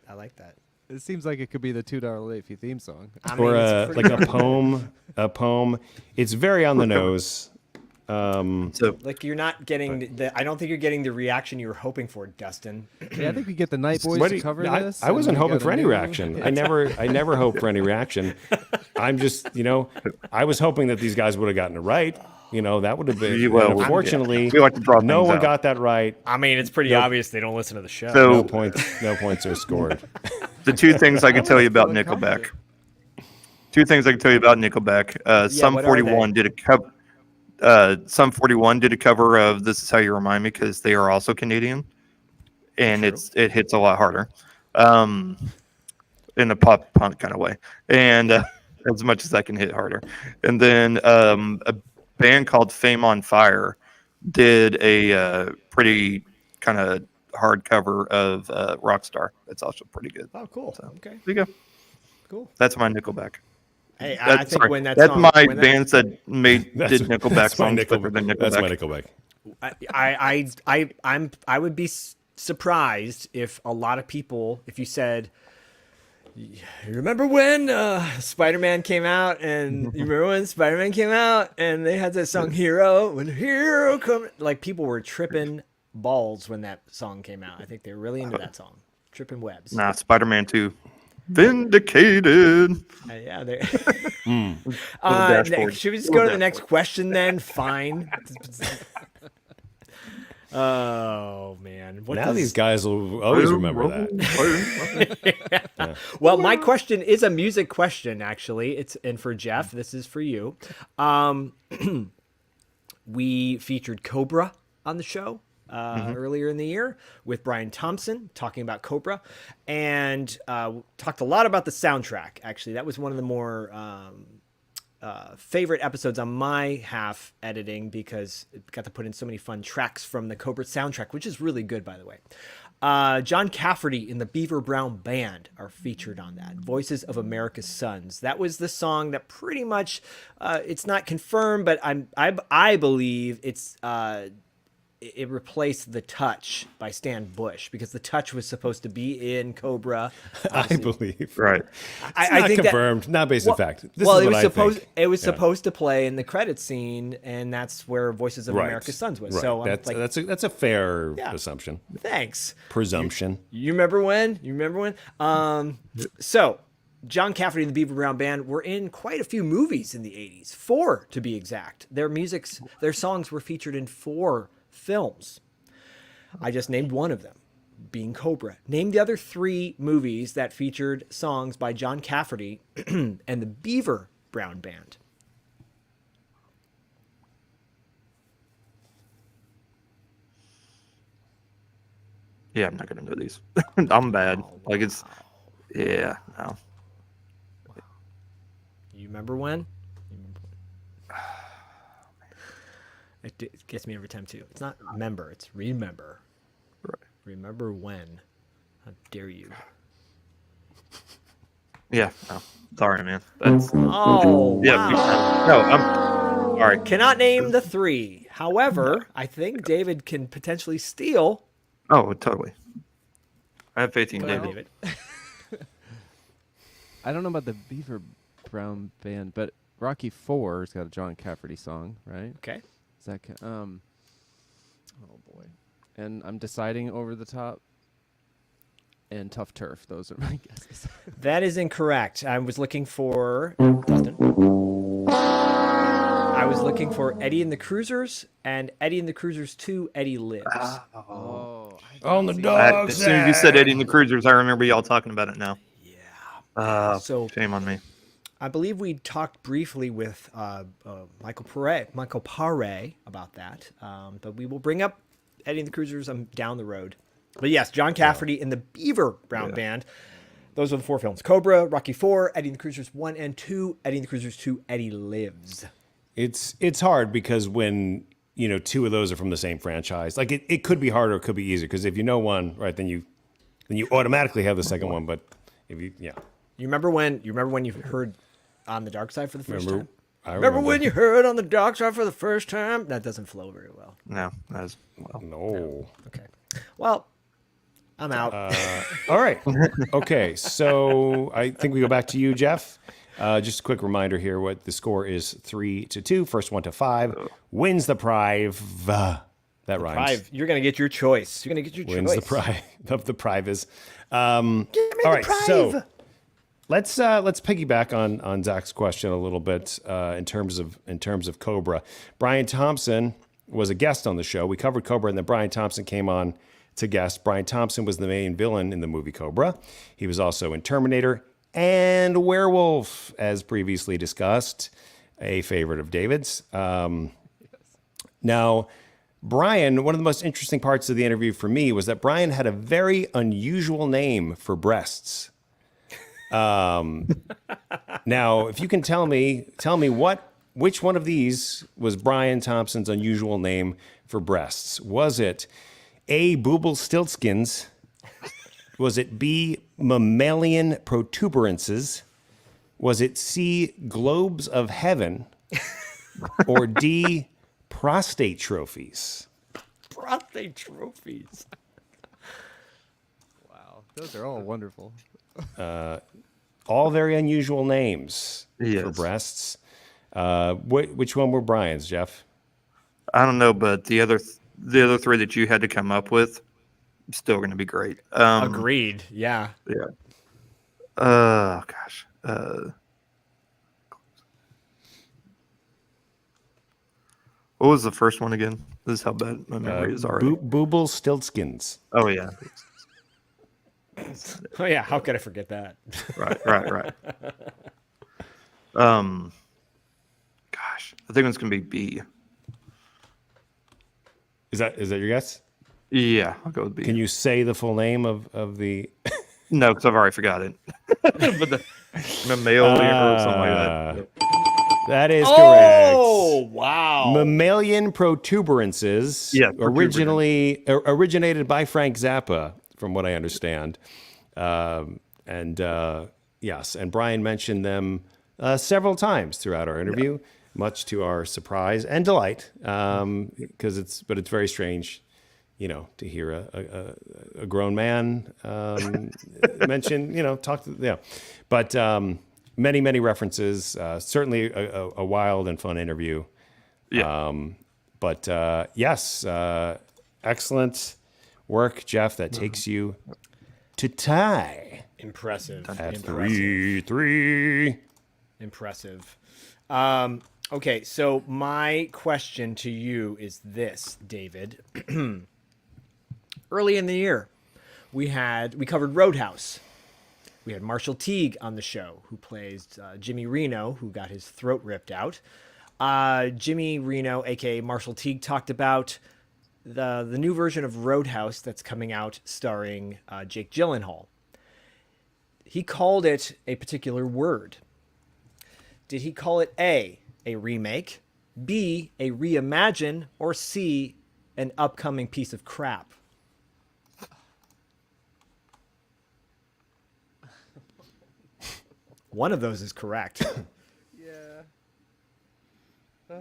It seems like it could be the $2 late fee theme song. Or like a poem. It's very on the nose. So Like you're not getting I don't think you're getting the reaction you were hoping for, Dustin. Yeah, I think we get the Night Boys to cover this. I wasn't and we hoping got for a any new- reaction. I never hope for any reaction. I'm just, I was hoping that these guys would have gotten it right. That would have been. Well, unfortunately, we like to draw no things one out. got that right. I mean, it's pretty obvious they don't listen to the show. So No points are scored. the 2 things I can tell you about Nickelback. 2 things I can tell you about Nickelback. Sum what are 41 did a cover. Sum 41 did a cover of "This Is How You Remind Me" because they are also Canadian, and it hits a lot harder, in a pop punk kind of way, and as much as I can hit harder. And then a band called Fame on Fire did a pretty kind of hard cover of Rockstar. That's also pretty good. Oh, cool. So, Okay, there you go. cool. That's my Nickelback. Hey, I think Sorry, when that's that's my bands that did Nickelback That's my songs better than Nickelback. That's my Nickelback. I would be surprised if a lot of people, if you said, "You remember when Spider-Man came out?" and "You remember when Spider-Man came out?" and they had that song "Hero," when "Hero" come, like people were tripping balls when that song came out. I think they were really into that song, tripping webs. Nah, Spider-Man 2. Vindicated. Yeah, they. dashboard. Should we just go to the next question then? Fine. Oh man! Now these guys will always remember that. Well, my question is a music question, actually. And for Jeff, this is for you. We featured Cobra on the show earlier in the year with Brian Thompson talking about Cobra, and talked a lot about the soundtrack. Actually, that was one of the more favorite episodes on my half editing because it got to put in so many fun tracks from the Cobra soundtrack, which is really good, by the way. John Cafferty and the Beaver Brown Band are featured on that. Voices of America's Sons. That was the song that pretty much, it's not confirmed, but I believe it replaced The Touch by Stan Bush because The Touch was supposed to be in Cobra. I believe. Right. I think confirmed, not based on fact. This is what it was supposed to play in the credit scene, and that's where Voices of America's Sons was. Right. So that's a fair assumption. Thanks. Presumption. You remember when? So John Cafferty and the Beaver Brown Band were in quite a few movies in the 80s, 4 to be exact. Their songs were featured in 4 films. I just named one of them, being Cobra. Name the other 3 movies that featured songs by John Cafferty and the Beaver Brown Band. Yeah, I'm not gonna know these. I'm bad. No. You remember when? It gets me every time too. It's not remember, it's remember. Right. Remember when? How dare you? Yeah. No. Sorry, man. That's Oh, yeah. wow. No, I'm all right. Cannot name the 3. However, I think David can potentially steal. Oh, totally. I have faith in Go ahead, David. David. I don't know about the Beaver Brown Band, but Rocky 4 has got a John Cafferty song, right? Okay. Is that oh boy. And I'm deciding Over the Top and Tough Turf. Those are my guesses. That is incorrect. I was looking for Dustin. was looking for Eddie and the Cruisers and Eddie and the Cruisers 2, Eddie Lives. On the dog. As soon as you said Eddie and the Cruisers, I remember y'all talking about it now. Yeah. So shame on me. I believe we talked briefly with Michael Pare about that, but we will bring up Eddie and the Cruisers down the road. But yes, John Cafferty in the Beaver Brown Band. Those are the 4 films: Cobra, Rocky IV, Eddie and the Cruisers 1 and 2, Eddie and the Cruisers 2, Eddie Lives. It's hard because when 2 of those are from the same franchise, like it could be harder, it could be easier, because if you know one, right, then you automatically have the second one. But if you remember when you heard On the Dark Side for the first time? I remember when you heard On the Dark Side for the first time? That doesn't flow very well. No, no. Okay. Well, I'm out. All right. Okay. So I think we go back to you, Jeff. Just a quick reminder here: what the score is 3-2. First one to 5 wins the prize. That rhymes. Prive. You're gonna get your choice. Wins the prize of the prize. Give me all the right. prize. So let's piggyback on Zach's question a little bit in terms of Cobra. Brian Thompson was a guest on the show. We covered Cobra, and then Brian Thompson came on to guest. Brian Thompson was the main villain in the movie Cobra. He was also in Terminator and Werewolf, as previously discussed, a favorite of David's. Now, Brian, one of the most interesting parts of the interview for me was that Brian had a very unusual name for breasts. Now, if you can tell me which one of these was Brian Thompson's unusual name for breasts? Was it A, booble stiltskins? Was it B, mammalian protuberances? Was it C, globes of heaven? Or D, prostate trophies? Prostate trophies. Wow, those are all wonderful. All very unusual names for breasts. Which one were Brian's, Jeff? I don't know, but the other 3 that you had to come up with, still going to be great. Agreed. Yeah. Yeah. Gosh. What was the first one again? This is how bad my memory is already. Booble stiltskins. Oh yeah. Oh yeah. How could I forget that? Right. Gosh, I think it's going to be B. Is that your guess? Yeah, I'll go with B. Can you say the full name of the? No, because I've already forgot it. But the mammalian or something like that. That is correct. Oh wow! Mammalian protuberances. Yeah, originated by Frank Zappa, from what I understand. Yes, and Brian mentioned them several times throughout our interview, much to our surprise and delight. Because it's very strange, to hear a grown man mention, but many references. Certainly a wild and fun interview. Yeah. Yes, excellent work, Jeff. That takes you to tie. Impressive. At 3-3. Impressive. Okay, so my question to you is this, David. Early in the year, we covered Roadhouse. We had Marshall Teague on the show, who plays Jimmy Reno, who got his throat ripped out. Jimmy Reno, aka Marshall Teague, talked about the new version of Roadhouse that's coming out, starring Jake Gyllenhaal. He called it a particular word. Did he call it A, a remake, B, a reimagine, or C, an upcoming piece of crap? One of those is correct. Yeah.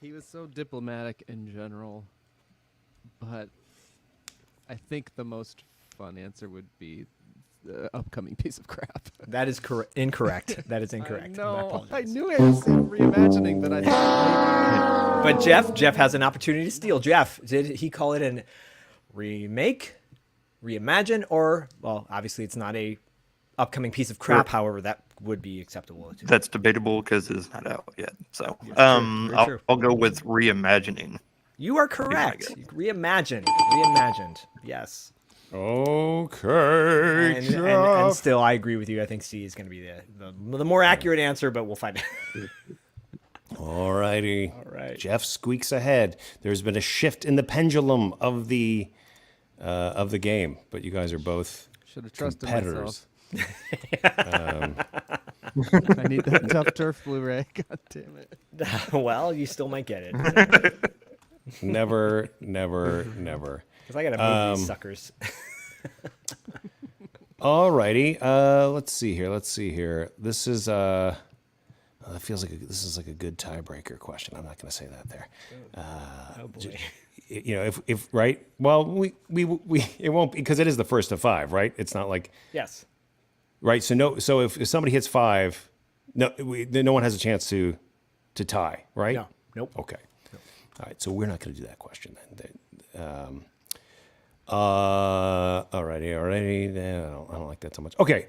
He was so diplomatic in general, but I think the most fun answer would be the upcoming piece of crap. That is incorrect. That is incorrect. No, I knew it was reimagining, but I thought maybe. But Jeff has an opportunity to steal. Jeff, did he call it an remake, reimagine, or, well, obviously it's not a upcoming piece of crap. However, that would be acceptable too. That's debatable because it's not out yet. So I'll go with reimagining. You are correct. Reimagined. Yes. Okay. And still, I agree with you. I think C is going to be the more accurate answer, but we'll find out. All righty. All right. Jeff squeaks ahead. There's been a shift in the pendulum of the game, but you guys are both should have trusted competitors. I need that Tough Turf Blu-ray. God damn it. Well, you still might get it. Never. Because I got to move these suckers. All righty. Let's see here. This is it feels like this is like a good tiebreaker question. I'm not going to say that there. Oh boy. You know, if right. Well, we it won't because it is the first of 5, right? It's not like Yes. Right. So if somebody hits 5, no one has a chance to tie, right? No. Nope. Okay. Nope. All right. So we're not going to do that question then. All righty. I don't like that so much. Okay.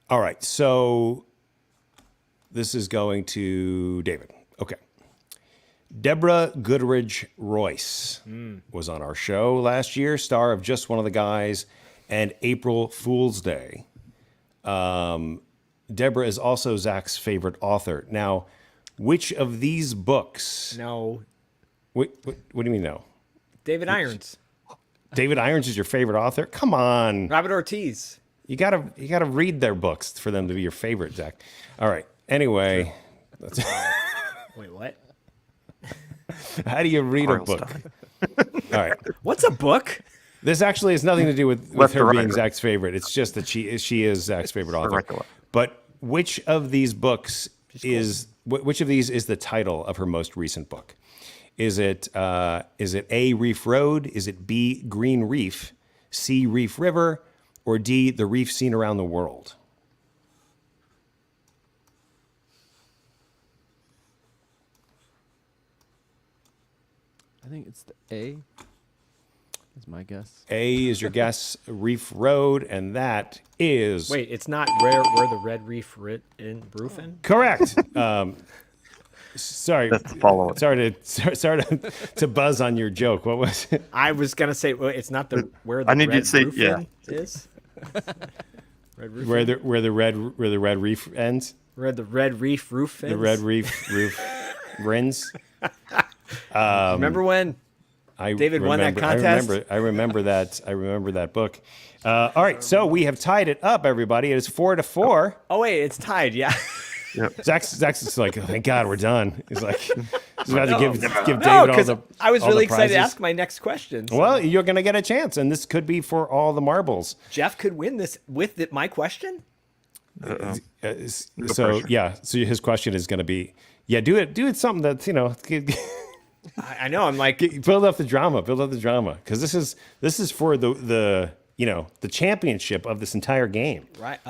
All right. So this is going to David. Okay. Deborah Goodrich Royce was on our show last year, star of Just One of the Guys and April Fool's Day. Deborah is also Zach's favorite author. Now, which of these books? No. What do you mean no? David Irons. David Irons is your favorite author? Come on. Robert Ortiz. You gotta read their books for them to be your favorite, Zach. All right. Anyway. Wait, what? How do you read a book? All right. What's a book? This actually has nothing to do with her being Zach's favorite. It's just that she is Zach's favorite author. But which of these books which of these is the title of her most recent book? Is it A, Reef Road? Is it B, Green Reef? C, Reef River? Or D, The Reef Seen Around the World? I think it's the A. Is my guess. A is your guess, Reef Road, and that is... Wait, it's not where the Red Reef Roofing? Correct. Sorry. That's the follow-up. Sorry to buzz on your joke. What was it? I was gonna say it's not where the I need Red you to say Roofing is. Red Roofing? Where the red reef ends? Where the Red Reef Roof ends? The red roof rins. Remember when David won that contest? I remember that book. All right, so we have tied it up, everybody. It is 4-4. Oh wait, it's tied. Yeah. Yep. Zach's just like, oh, thank God we're done. He's like, he's about to give David because all the. I was all really the excited to prizes. ask my next question. So. Well, you're gonna get a chance, and this could be for all the marbles. Jeff could win this with my question. So his question is gonna be, do it something that's I know. I'm like, build up the drama, because this is for the championship of this entire game. right.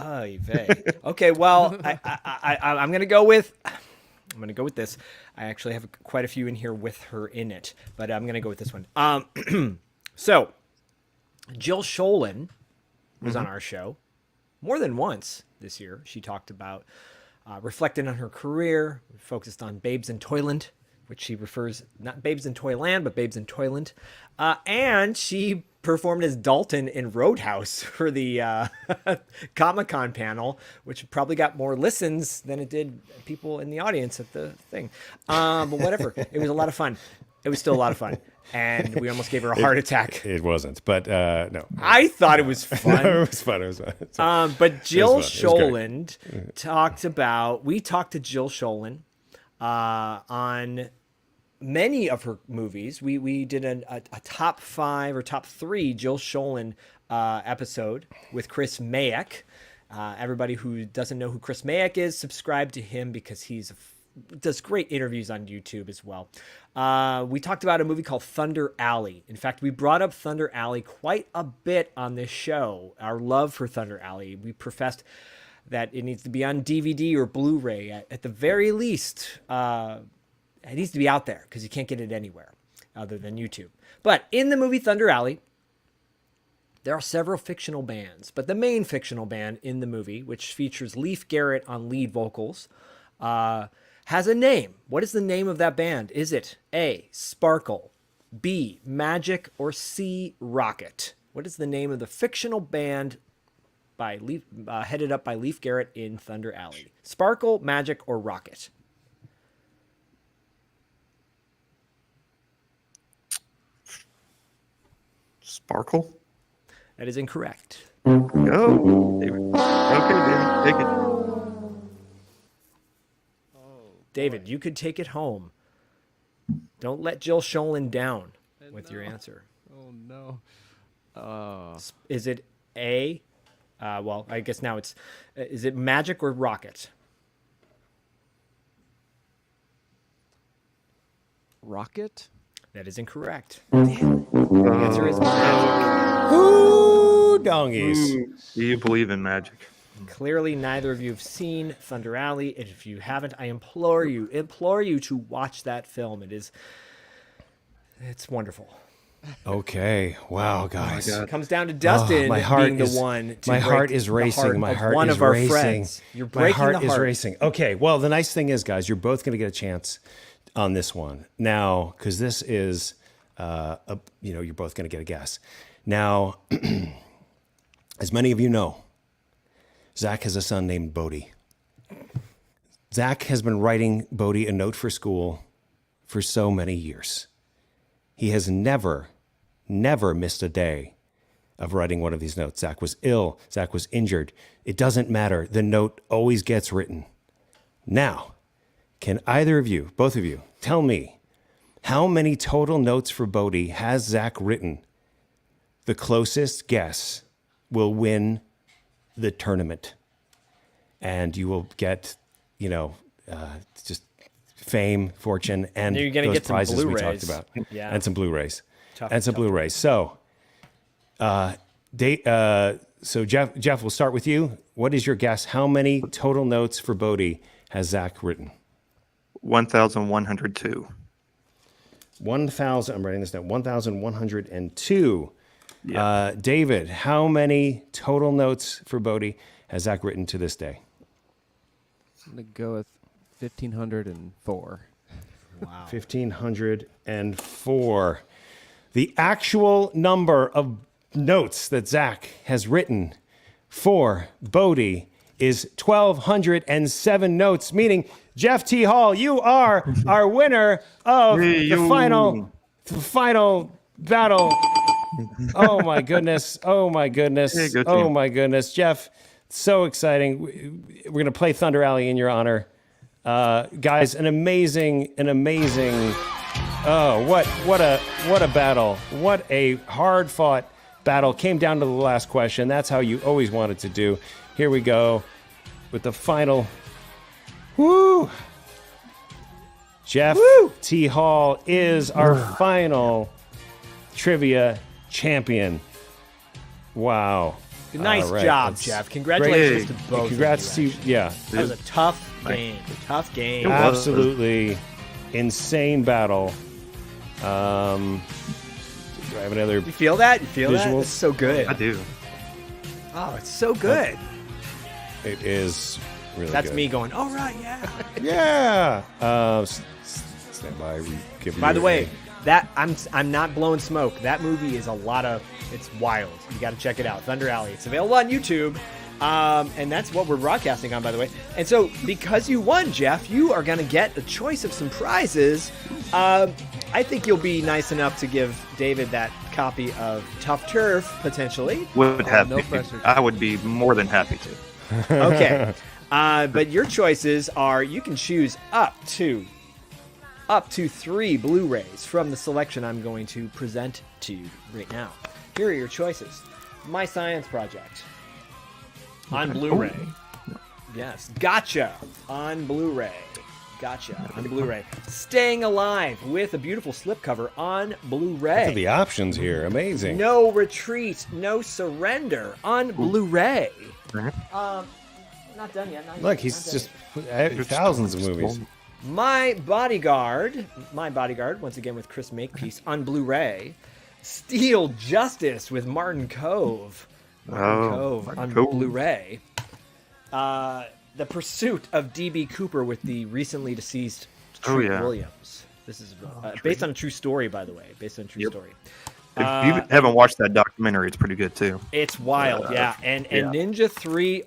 Okay. Well, I'm gonna go with this. I actually have quite a few in here with her in it, but I'm gonna go with this one. So, Jill Sholin was on our show more than once this year. She talked about reflecting on her career, focused on Babes in Toyland, which she refers not Babes in Toyland, but Babes in Toyland. And she performed as Dalton in Roadhouse for the Comic-Con panel, which probably got more listens than it did people in the audience at the thing. But whatever. It was a lot of fun. It was still a lot of fun. And we almost gave her a heart attack. It wasn't, but no. I thought it was fun. It was fun. But Jill Sholin we talked to Jill Sholin on many of her movies. We did a top 5 or top 3 Jill Sholin episode with Chris Mayak. Everybody who doesn't know who Chris Mayak is, subscribe to him because he's does great interviews on YouTube as well. We talked about a movie called Thunder Alley. In fact, we brought up Thunder Alley quite a bit on this show. Our love for Thunder Alley. We professed that it needs to be on DVD or Blu-ray at the very least. It needs to be out there because you can't get it anywhere other than YouTube. But in the movie Thunder Alley, There are several fictional bands, but the main fictional band in the movie, which features Leif Garrett on lead vocals, has a name. What is the name of that band? Is it A, Sparkle, B, Magic, or C, Rocket? What is the name of the fictional band headed up by Leif Garrett in Thunder Alley? Sparkle, Magic, or Rocket? Sparkle? That is incorrect. Go, David. Okay, David, take it. David, you could take it home. Don't let Jill Sholin down with your answer. Oh no. Is it A? Well, I guess now it's. Is it Magic or Rocket? Rocket? That is incorrect. The answer is Magic. Ooh, dongies. Do you believe in magic? Clearly, neither of you have seen Thunder Alley. And if you haven't, I implore you to watch that film. It's wonderful. Okay. Wow, guys. It comes down to Dustin being the one to my break heart is racing. the My heart heart of one is of our racing. friends. You're My breaking heart the is heart. racing. Okay. Well, the nice thing is, guys, you're both going to get a chance on this one now, because this is, you're both going to get a guess. Now, as many of you know, Zach has a son named Bodie. Zach has been writing Bodie a note for school for so many years. He has never missed a day of writing one of these notes. Zach was ill. Zach was injured. It doesn't matter. The note always gets written. Now, can either of you, both of you, tell me how many total notes for Bodie has Zach written? The closest guess will win the tournament. And you will get, just fame, fortune, and You're gonna those get some prizes we Blu-rays. talked about. Yeah. And some Blu-rays. Tough. Blu-rays. So, so Jeff, we'll start with you. What is your guess? How many total notes for Bodie has Zach written? 1,102. 1,000. I'm writing this down. 1,102. Yeah. David, how many total notes for Bodie has Zach written to this day? I'm going to go with 1,504. Wow. 1,504. The actual number of notes that Zach has written for Bodie is 1,207 notes, meaning Jeff T. Hall, you are our winner of the final battle. Oh my goodness. Oh my goodness. Hey, oh my goodness. Jeff, so exciting. We're going to play Thunder Alley in your honor. Guys, an amazing, oh, what a battle. What a hard fought battle. Came down to the last question. That's how you always wanted to do. Here we go with the final. Woo! Jeff T. Hall is our final trivia champion. Wow. Nice All right, job, that's Jeff. Congratulations to both Congrats of you. to you. Yeah. That was a tough game. Absolutely insane battle. Do I have another? You feel that? You feel that? Visuals? It's so good. I do. Oh, it's so good. It is really That's good. me going, all right, yeah. Yeah. Stand by. By the way, that I'm not blowing smoke. That movie is it's wild. You got to check it out. Thunder Alley. It's available on YouTube. And that's what we're broadcasting on, by the way. And so because you won, Jeff, you are going to get a choice of some prizes. I think you'll be nice enough to give David that copy of Tough Turf, potentially. I would be more than happy to. Okay. But your choices are, you can choose up to 3 Blu-rays from the selection I'm going to present to you right now. Here are your choices. My Science Project on Blu-ray. Yes. Gotcha on Blu-ray. Staying Alive with a beautiful slipcover on Blu-ray. Look at the options here. Amazing. No Retreat, No Surrender on Blu-ray. Not done yet. Look, he's just thousands of movies. My Bodyguard, once again with Chris Makepeace on Blu-ray. Steel Justice with Martin Cove. On Blu-ray. The Pursuit of D.B. Cooper with the recently deceased Treat Williams. This is based on a true story, by the way. Based on a true story. If you haven't watched that documentary, it's pretty good too. It's wild, And Ninja 3,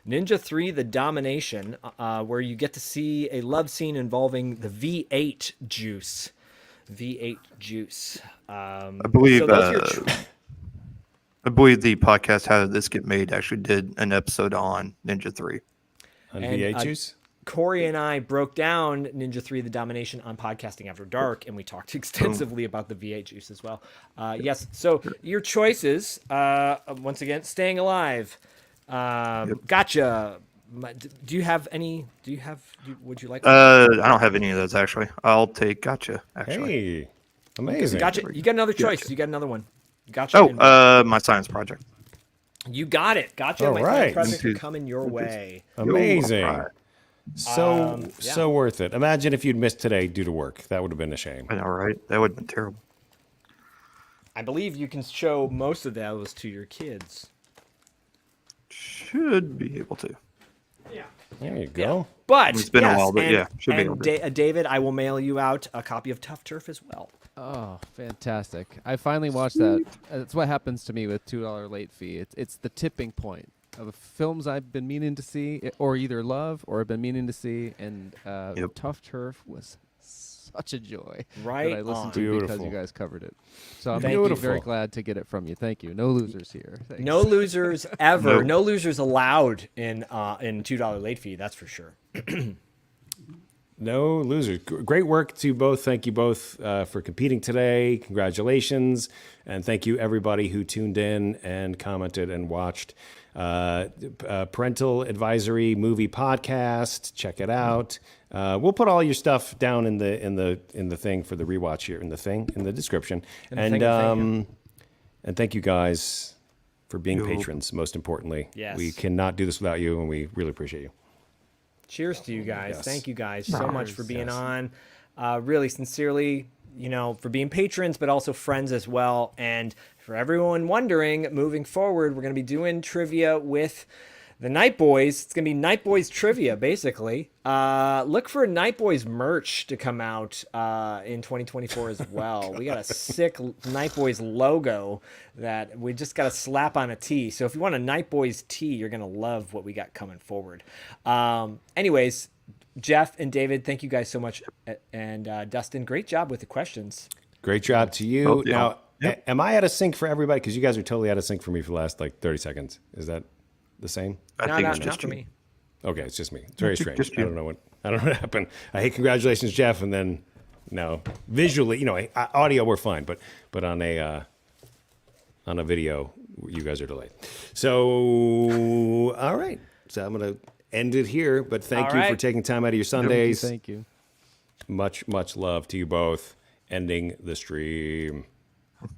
Ninja 3, The Domination, where you get to see a love scene involving the V8 juice. V8 juice. I believe I believe the podcast How Did This Get Made actually did an episode on Ninja 3. On V8 juice? Corey and I broke down Ninja 3 The Domination on Podcasting After Dark, and we talked extensively about the V8 juice as well. Yes, so your choices, once again, Staying Alive, Gotcha. Do you have any? Would you like? I don't have any of those, actually. I'll take Gotcha, actually. Hey, amazing. Gotcha. You got another choice. Gotcha. You got another one. Gotcha. My science project. You got it. Gotcha. All my right. project are coming your way. Amazing. Right. So worth it. Imagine if you'd missed today due to work. That would have been a shame. I know, right? That would have been terrible. I believe you can show most of those to your kids. Should be able to. Yeah. There you go. Yeah. But it's been a while, but should be able to. David, I will mail you out a copy of Tough Turf as well. Oh, fantastic. I finally watched that. That's what happens to me with $2 late fee. It's the tipping point of films I've been meaning to see or either love or have been meaning to see. And Tough Turf was such a joy that I listened to because you guys covered it. So I'm very glad to get it from you. Thank you. No losers here. Thanks. No losers ever. No losers allowed in $2 late fee. That's for sure. No losers. Great work to both. Thank you both for competing today. Congratulations. And thank you, everybody who tuned in and commented and watched. Parental Advisory Movie Podcast. Check it out. We'll put all your stuff down in the thing for the rewatch here, in the description. And thank you guys for being patrons, most importantly. Yes. We cannot do this without you, and we really appreciate you. Cheers to you guys. Yes. Thank you guys so much for being on. Really sincerely, for being patrons, but also friends as well. And for everyone wondering, moving forward, we're going to be doing trivia with the Night Boys. It's going to be Night Boys trivia, basically. Look for Night Boys merch to come out in 2024 as well. We got a sick Night Boys logo that we just got to slap on a tee. So if you want a Night Boys tee, you're going to love what we got coming forward. Anyways, Jeff and David, thank you guys so much. And Dustin, great job with the questions. Great job to you. Now, am I out of sync for everybody? Because you guys are totally out of sync for me for the last 30 seconds. Is that the same? I think it's not just for you. me. Okay, it's just me. It's very strange. I don't know what happened. Hey, congratulations, Jeff. And then, no, visually, audio we're fine, but on a video, you guys are delayed. So, all right. So I'm gonna end it here. But thank you for taking time out of your Sundays. Thank you. Much love to you both. Ending the stream.